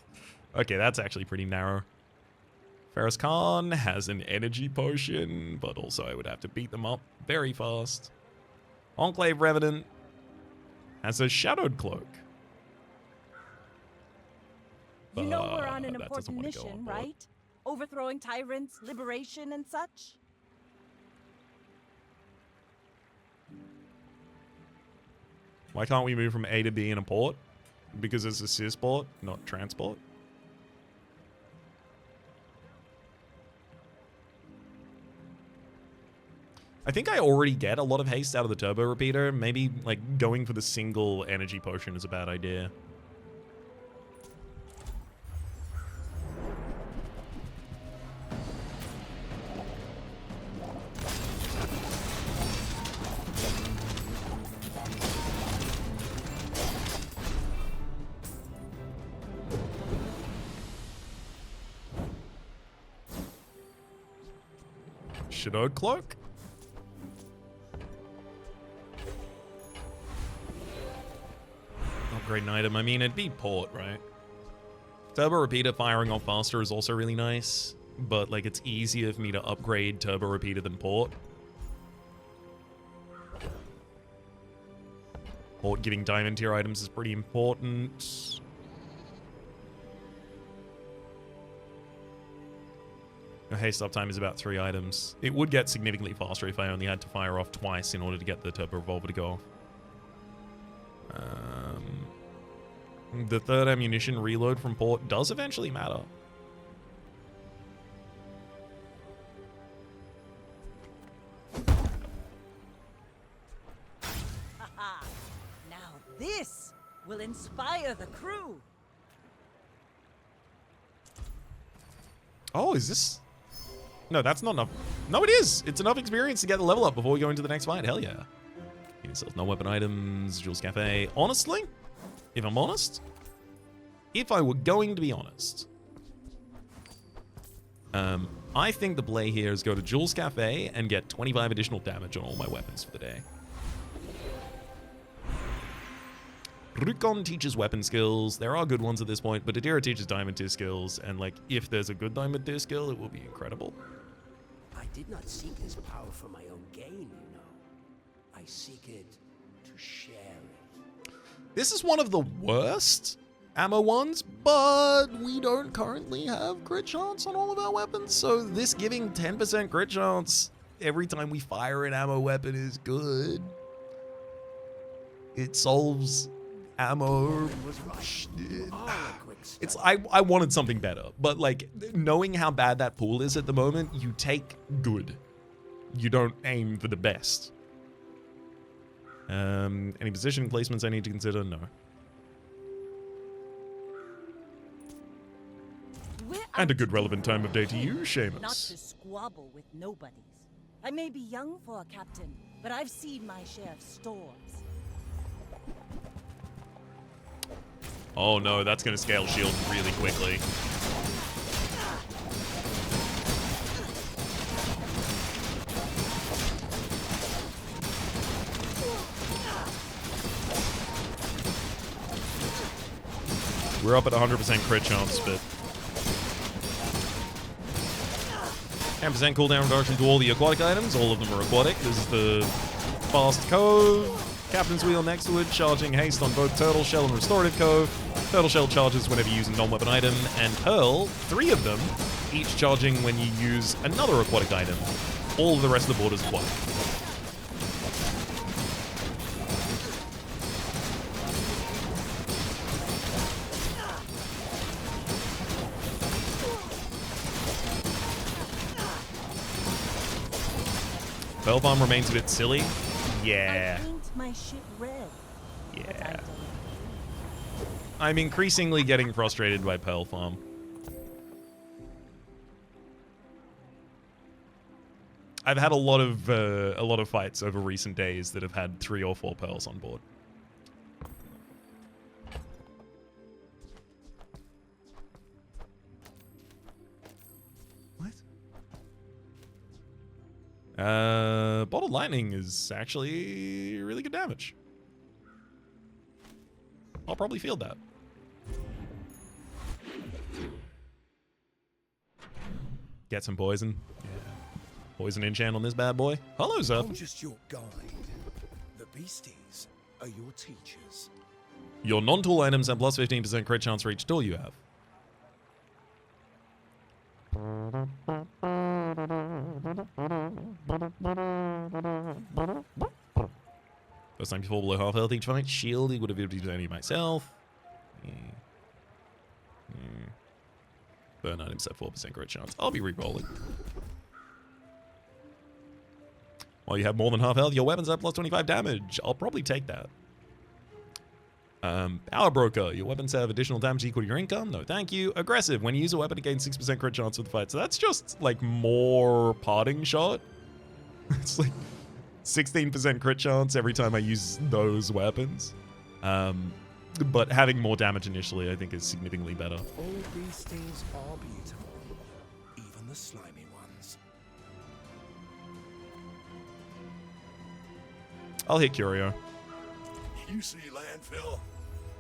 Okay, that's actually pretty narrow. Ferris Khan has an energy potion, but also I would have to beat them up very fast. Enclave Revenant has a shadowed cloak. You know we're on an that doesn't important wanna go on mission, board. right? Overthrowing tyrants, liberation, and such? Why can't we move from A to B in a port? Because it's a sysport, not transport. I think I already get a lot of haste out of the turbo repeater. Maybe like going for the single energy potion is a bad idea. Shadowed Cloak? Not great an item. I mean, it'd be port, right? Turbo Repeater firing off faster is also really nice, but like it's easier for me to upgrade Turbo Repeater than port. Port giving diamond tier items is pretty important. Haste uptime is about 3 items. It would get significantly faster if I only had to fire off twice in order to get the turbo revolver to go off. The third ammunition reload from port does eventually matter. Haha! Now this will inspire the crew. Oh, is this... No, that's not enough. No, it is. It's enough experience to get the level up before we go into the next fight. Hell yeah. He sells non-weapon items, Jules Cafe. Honestly, if I'm honest, if I were going to be honest, I think the play here is go to Jules Cafe and get 25 additional damage on all my weapons for the day. Rukon teaches weapon skills. There are good ones at this point, but Adira teaches diamond tier skills, and like, if there's a good diamond tier skill, it will be incredible. I did not seek this power for my own gain, you know. I seek it to share it. This is one of the worst ammo ones, but we don't currently have crit chance on all of our weapons, so this giving 10% crit chance every time we fire an ammo weapon is good. It solves ammo. I wanted something better, but like, knowing how bad that pool is at the moment, you take good. You don't aim for the best. Any positioning placements I need to consider? No. And a good relevant time of day to you, Seamus. Not to squabble with nobodies. I may be young for a captain, but I've seen my share of storms. Oh no, that's gonna scale shield really quickly. We're up at 100% crit chance, but 10% cooldown reduction to all the aquatic items. All of them are aquatic. This is the Fast Cove. Captain's Wheel next to it, charging haste on both Turtle Shell and Restorative Cove. Turtle Shell charges whenever you use a non-weapon item, and Pearl, 3 of them, each charging when you use another aquatic item. All of the rest of the board is aquatic. Pearl Farm remains a bit silly. Yeah. I paint my shit red. Yeah. I'm increasingly getting frustrated by Pearl Farm. I've had a lot of fights over recent days that have had 3 or 4 pearls on board. What? Bottled Lightning is actually really good damage. I'll probably field that. Get some poison. Yeah. Poison enchant on this bad boy. Hello, Zerp. I'm just your guide. The beasties are your teachers. Your non-tool items and plus 15% crit chance for each tool you have. First time you fall below half health each fight. Shield equal to 50% of myself. Burn items at 4% crit chance. I'll be re-rolling. While you have more than half health, your weapons have plus 25 damage. I'll probably take that. Power Broker. Your weapons have additional damage equal to your income. No, thank you. Aggressive. When you use a weapon, it gains 6% crit chance for the fight. So that's just like more parting shot. It's like 16% crit chance every time I use those weapons. But having more damage initially, I think, is significantly better. All beasties are beautiful, even the slimy ones. I'll hit Curio. You see landfill,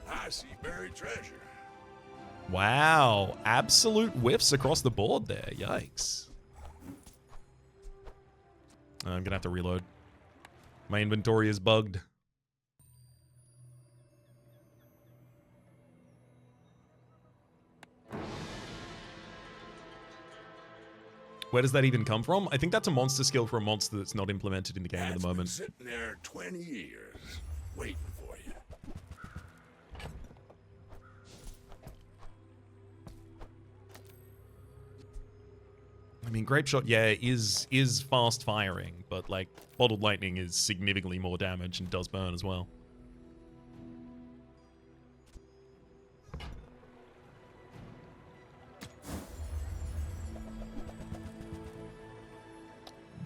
I see buried treasure. Wow. Absolute whiffs across the board there. Yikes. I'm going to have to reload. My inventory is bugged. Where does that even come from? I think that's a monster skill for a monster that's not implemented in the game at the moment. Been sitting there 20 years, waiting for you. I mean, Grape Shot, yeah, is fast firing, but like Bottled Lightning is significantly more damage and does burn as well.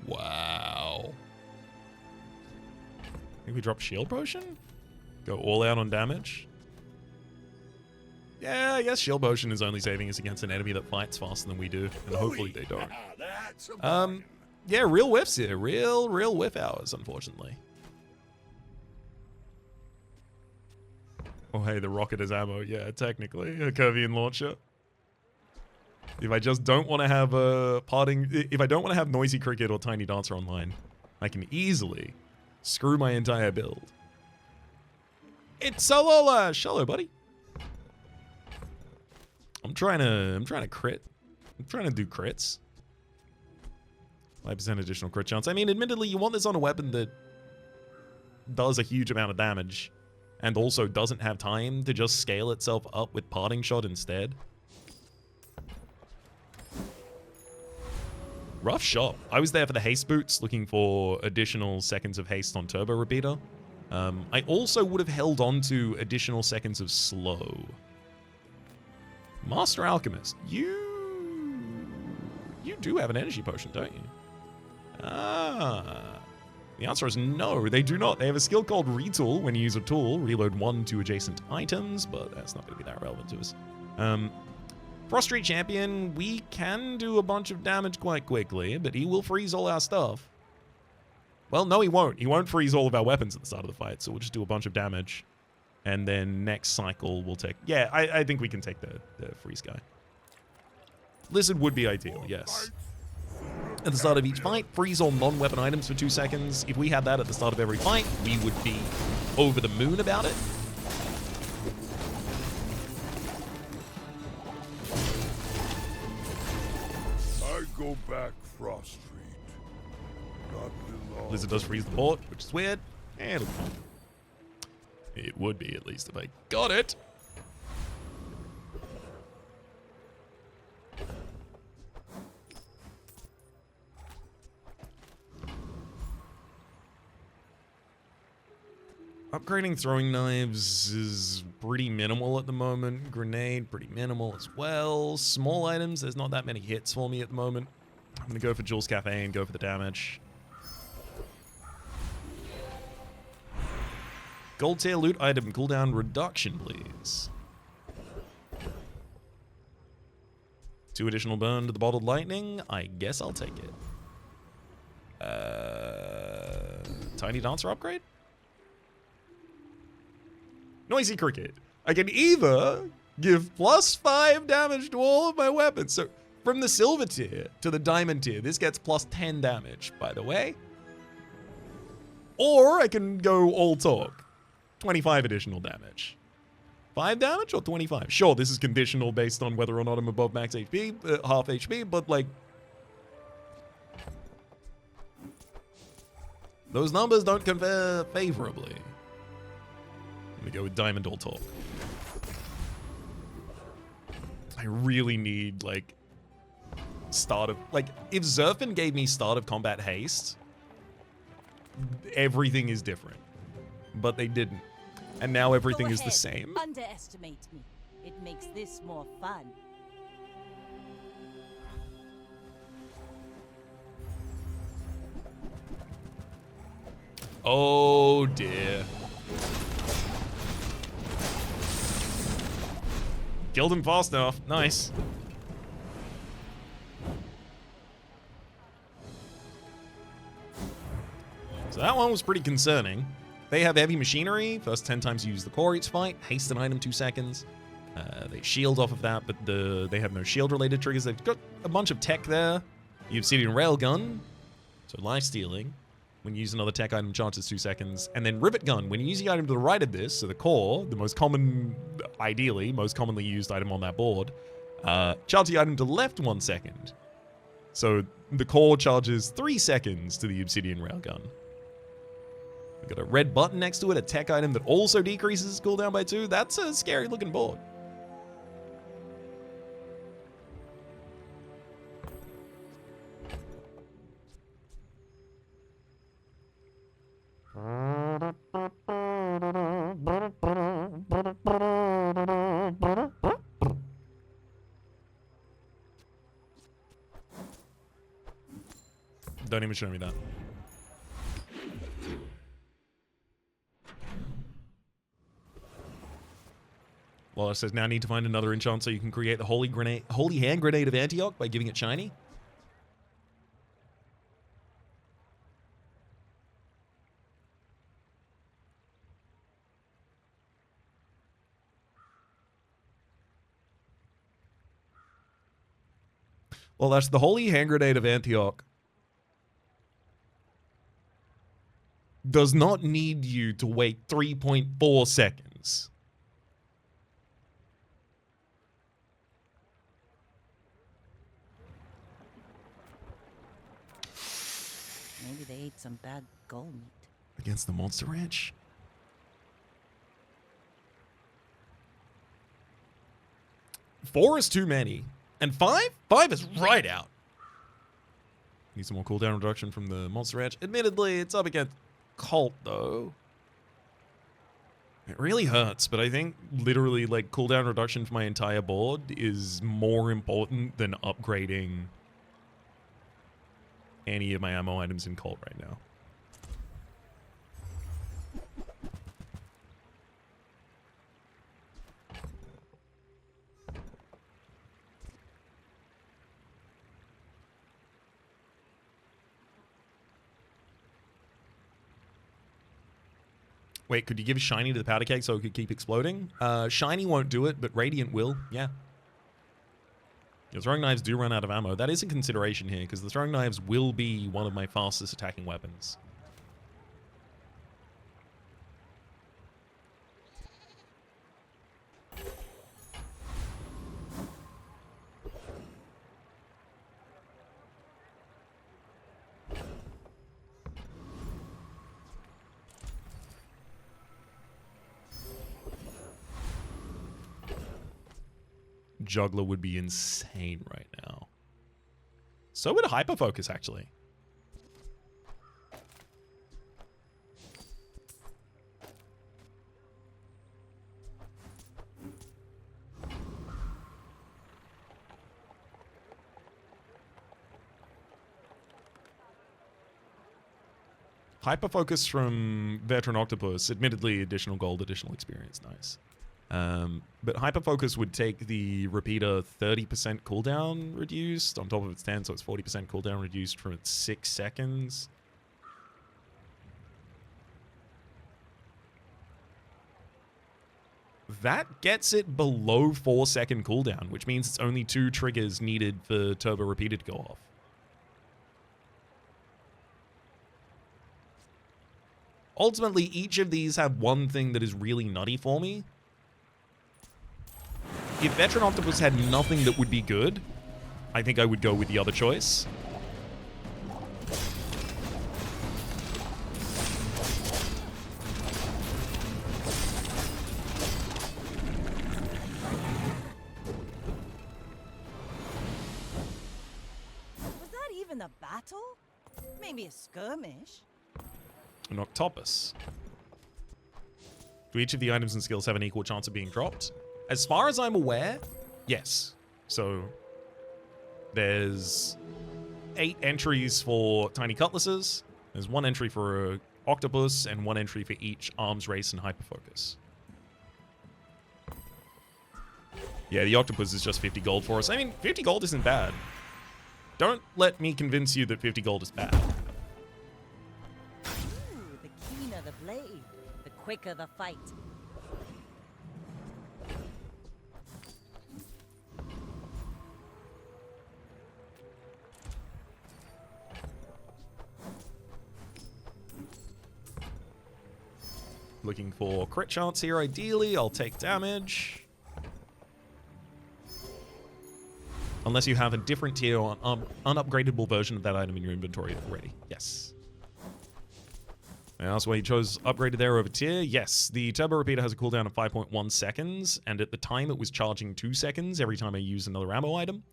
Wow. think we drop shield potion? Go all out on damage? Yeah, I guess shield potion is only saving us against an enemy that fights faster than we do, and hopefully they don't. Yeah, real whiffs here. Real whiff hours, unfortunately. Oh, hey, the rocket is ammo. Yeah, technically. A Curvian launcher. If I just don't want to have a if I don't want to have Noisy Cricket or Tiny Dancer online, I can easily screw my entire build. It's Solola! Hello, buddy. I'm trying to crit. I'm trying to do crits. 5% additional crit chance. I mean, admittedly, you want this on a weapon that does a huge amount of damage and also doesn't have time to just scale itself up with Parting Shot instead. Rough shot. I was there for the haste boots, looking for additional seconds of haste on Turbo Repeater. I also would have held on to additional seconds of slow. Master Alchemist, you do have an energy potion, don't you? Ah. The answer is no, they do not. They have a skill called Retool. When you use a tool, reload 1 to adjacent items, but that's not going to be that relevant to us. Frost Street Champion, we can do a bunch of damage quite quickly, but he will freeze all our stuff. Well, no, he won't. He won't freeze all of our weapons at the start of the fight, so we'll just do a bunch of damage. And then next cycle, we'll take... Yeah, I think we can take the freeze guy. Lizard would be ideal, yes. At the start of each fight, freeze all non-weapon items for 2 seconds. If we had that at the start of every fight, we would be over the moon about it. I go back Frost Street. Not below. Lizard does freeze the port, which is weird. And it'll be fine. It would be, at least, if I got it. Upgrading throwing knives is pretty minimal at the moment. Grenade, pretty minimal as well. Small items, there's not that many hits for me at the moment. I'm going to go for Jules Cafe and go for the damage. Gold tier loot item cooldown reduction, please. 2 additional burn to the bottled lightning. I guess I'll take it. Tiny Dancer upgrade? Noisy Cricket. I can either give +5 damage to all of my weapons. So from the silver tier to the diamond tier, this gets +10 damage, by the way. Or I can go all talk. 25 additional damage. 5 damage or 25? Sure, this is conditional based on whether or not I'm above max HP, half HP, but like... those numbers don't compare favorably. Let me go with Diamond All Talk. I really need, like, start of... like, if Zerfin gave me start of combat haste, everything is different. But they didn't. And now everything is the same. Underestimate me. It makes this more fun. Oh dear. Killed him fast enough. Nice. So that one was pretty concerning. They have heavy machinery. First 10 times you use the core each fight. Haste an item 2 seconds. They shield off of that, but they have no shield-related triggers. They've got a bunch of tech there. The Obsidian Railgun, so life stealing. When you use another tech item, chances 2 seconds. And then Rivet Gun. When you use the item to the right of this, so the core, the most common, ideally, most commonly used item on that board, charge the item to the left 1 second. So the core charges 3 seconds to the Obsidian Railgun. We've got a red button next to it, a tech item that also decreases its cooldown by 2. That's a scary looking board. Don't even show me that. Well, it says now need to find another enchant so you can create the holy hand grenade of Antioch by giving it shiny. Well, that's the holy hand grenade of Antioch. Does not need you to wait 3.4 seconds. Maybe they ate some bad gold meat. Against the Monster Ranch? Four is too many. And five? Five is right out. Need some more cooldown reduction from the Monster Ranch. Admittedly, it's up against Cult, though. It really hurts, but I think literally, like, cooldown reduction for my entire board is more important than upgrading any of my ammo items in Cult right now. Wait, could you give Shiny to the powder keg so it could keep exploding? Shiny won't do it, but Radiant will, yeah. Your throwing knives do run out of ammo. That is a consideration here, because the throwing knives will be one of my fastest attacking weapons. Juggler would be insane right now. So would Hyperfocus, actually. Hyperfocus from Veteran Octopus. Admittedly, additional gold, additional experience. Nice. But Hyperfocus would take the repeater 30% cooldown reduced on top of its 10, so it's 40% cooldown reduced from its 6 seconds. That gets it below 4-second cooldown, which means it's only 2 triggers needed for Turbo Repeater to go off. Ultimately, each of these have one thing that is really nutty for me. If Veteran Octopus had nothing that would be good, I think I would go with the other choice. Was that even a battle? Maybe a skirmish. An Octopus. Do each of the items and skills have an equal chance of being dropped? As far as I'm aware, yes. So there's 8 entries for Tiny Cutlasses. There's 1 entry for Octopus and 1 entry for each Arms Race and Hyperfocus. Yeah, the Octopus is just 50 gold for us. I mean, 50 gold isn't bad. Don't let me convince you that 50 gold is bad. Ooh, the keener the blade, the quicker the fight. Looking for crit chance here, ideally. I'll take damage. Unless you have a different tier or unupgradable version of that item in your inventory already. Yes. And that's why you chose upgraded there over tier. Yes, the Turbo Repeater has a cooldown of 5.1 seconds, and at the time it was charging 2 seconds every time I use another ammo item.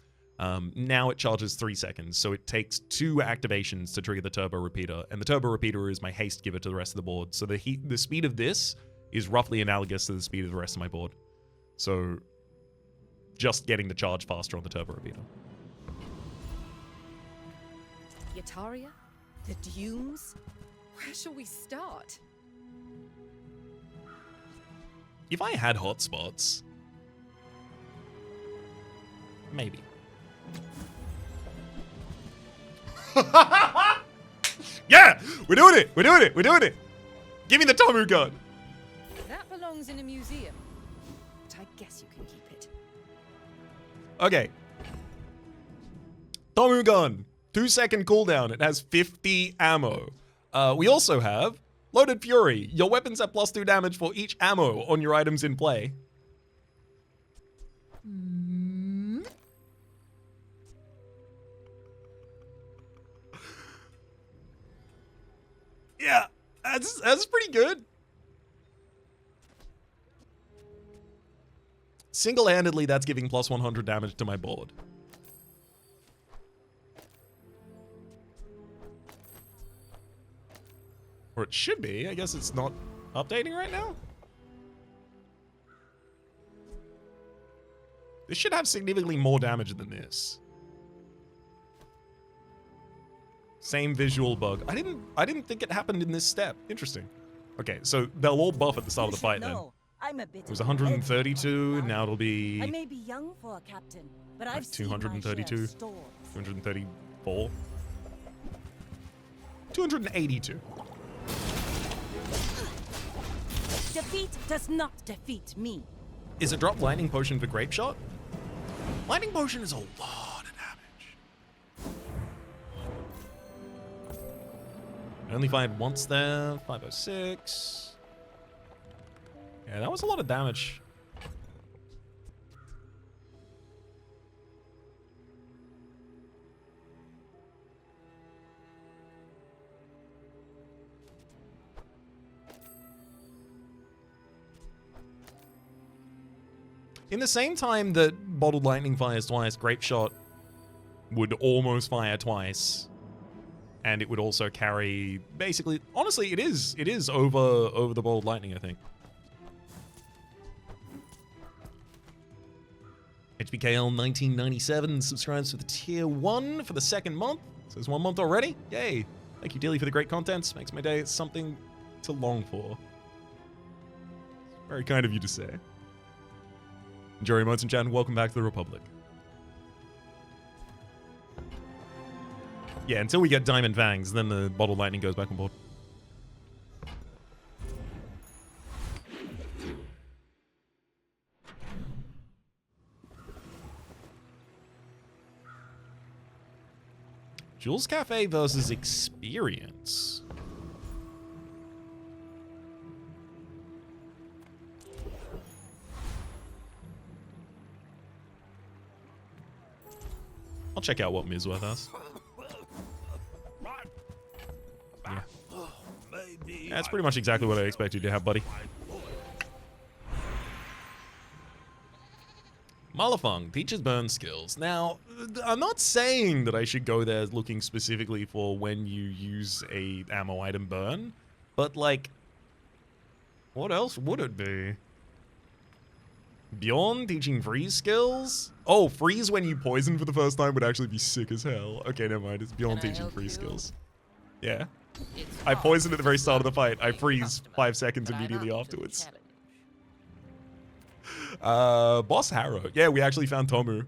Now it charges 3 seconds, so it takes 2 activations to trigger the Turbo Repeater, and the Turbo Repeater is my haste giver to the rest of the board. So the speed of this is roughly analogous to the speed of the rest of my board. So just getting the charge faster on the Turbo Repeater. Yataria? The Dunes? Where shall we start? If I had hotspots, Maybe. Yeah! We're doing it! We're doing it! We're doing it! Give me the Tomu gun! That belongs in a museum. But I guess you can keep it. Okay. Tomu gun. 2-second cooldown. It has 50 ammo. We also have Loaded Fury. Your weapons have +2 damage for each ammo on your items in play. Yeah, that's pretty good. Single-handedly, that's giving +100 damage to my board. Or it should be. I guess it's not updating right now. This should have significantly more damage than this. Same visual bug. I didn't think it happened in this step. Interesting. Okay, so they'll all buff at the start of the fight then. I'm a bit It was 132, and now it'll be I may be young for a captain, but I've seen 232, my share of storms. 234, 282. Defeat does not defeat me. Is it drop lightning potion for grape shot? Lightning potion is a lot of damage. I only fired once there. 506. Yeah, that was a lot of damage. In the same time that Bottled Lightning fires twice, Grape Shot would almost fire twice. And it would also carry, basically, honestly, it is over the Bottled Lightning, I think. HBKL 1997 subscribes to the tier 1 for the 2nd month. Says 1 month already. Yay. Thank you, dearly, for the great content. Makes my day something to long for. Very kind of you to say. Enjoy emotes and chat, and welcome back to the Republic. Yeah, until we get Diamond Fangs, then the Bottled Lightning goes back on board. Jules Cafe versus Experience. I'll check out what Mizworth has. Yeah. That's pretty much exactly what I expected you to have, buddy. Malafang teaches burn skills. Now, I'm not saying that I should go there looking specifically for when you use a ammo item burn, but like, what else would it be? Bjorn teaching freeze skills? Oh, freeze when you poison for the first time would actually be sick as hell. Okay, never mind. It's Bjorn teaching freeze skills. Yeah. I poisoned at the very start of the fight. I freeze 5 seconds immediately afterwards. Boss Harrow. Yeah, we actually found Tomu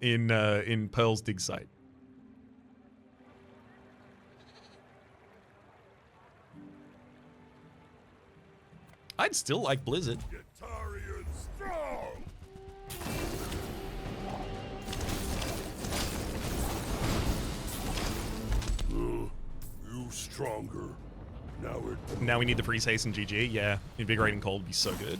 in Pearl's dig site. I'd still like Blizzard. You stronger. Now we need the freeze haste and GG. Yeah, invigorating cold would be so good.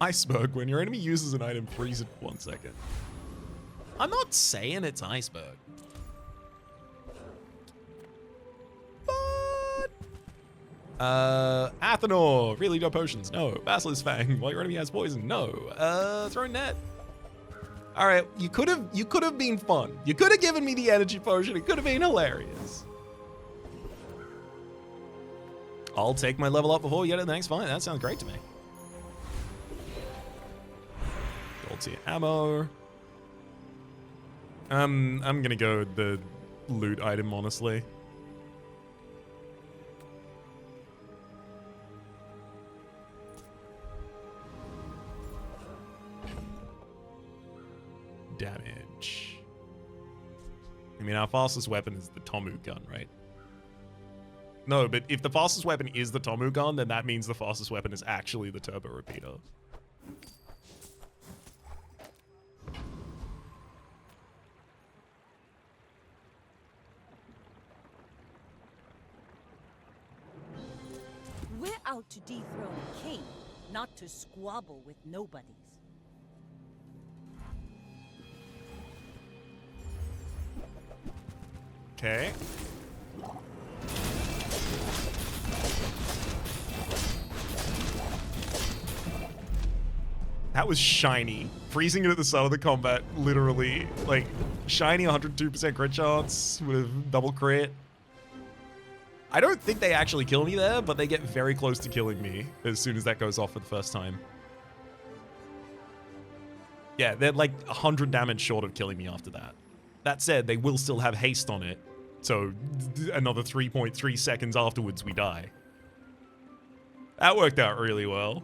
Iceberg. When your enemy uses an item, freeze it for 1 second. I'm not saying it's Iceberg. But... Athenor. Really no potions. No. Basilisk Fang. While your enemy has poison. No. Throw net. Alright, you could have been fun. You could have given me the energy potion. It could have been hilarious. I'll take my level up before we get it. Thanks, fine. That sounds great to me. Gold tier ammo. I'm gonna go the loot item, honestly. mean, our fastest weapon is the Tomu gun, right? No, but if the fastest weapon is the Tomu gun, then that means the fastest weapon is actually the turbo repeater. We're out to dethrone a king, not to squabble with nobodies. Okay. That was shiny. Freezing it at the start of the combat, literally. Like, shiny 102% crit chance with double crit. I don't think they actually kill me there, but they get very close to killing me as soon as that goes off for the first time. Yeah, they're like 100 damage short of killing me after that. That said, they will still have haste on it. So another 3.3 seconds afterwards, we die. That worked out really well.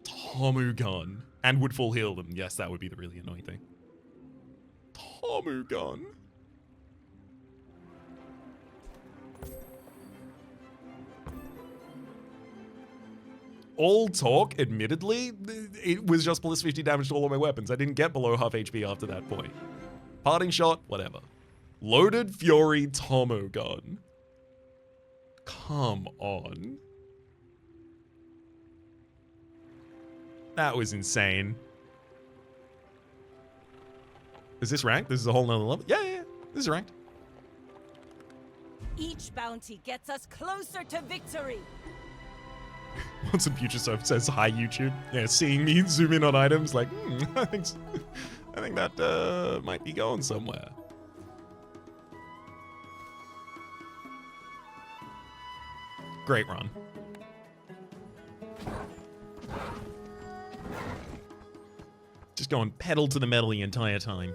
Tomu gun. And would full heal them. Yes, that would be the really annoying thing. Tomu gun. All talk, admittedly, it was just plus 50 damage to all of my weapons. I didn't get below half HP after that point. Parting shot, whatever. Loaded Fury Tomu gun. Come on. That was insane. Is this ranked? This is a whole nother level? Yeah. This is ranked. Each bounty gets us closer to victory. Once in future soap says hi YouTube. Yeah, seeing me zoom in on items like, I think that might be going somewhere. Great run. Just going pedal to the metal the entire time.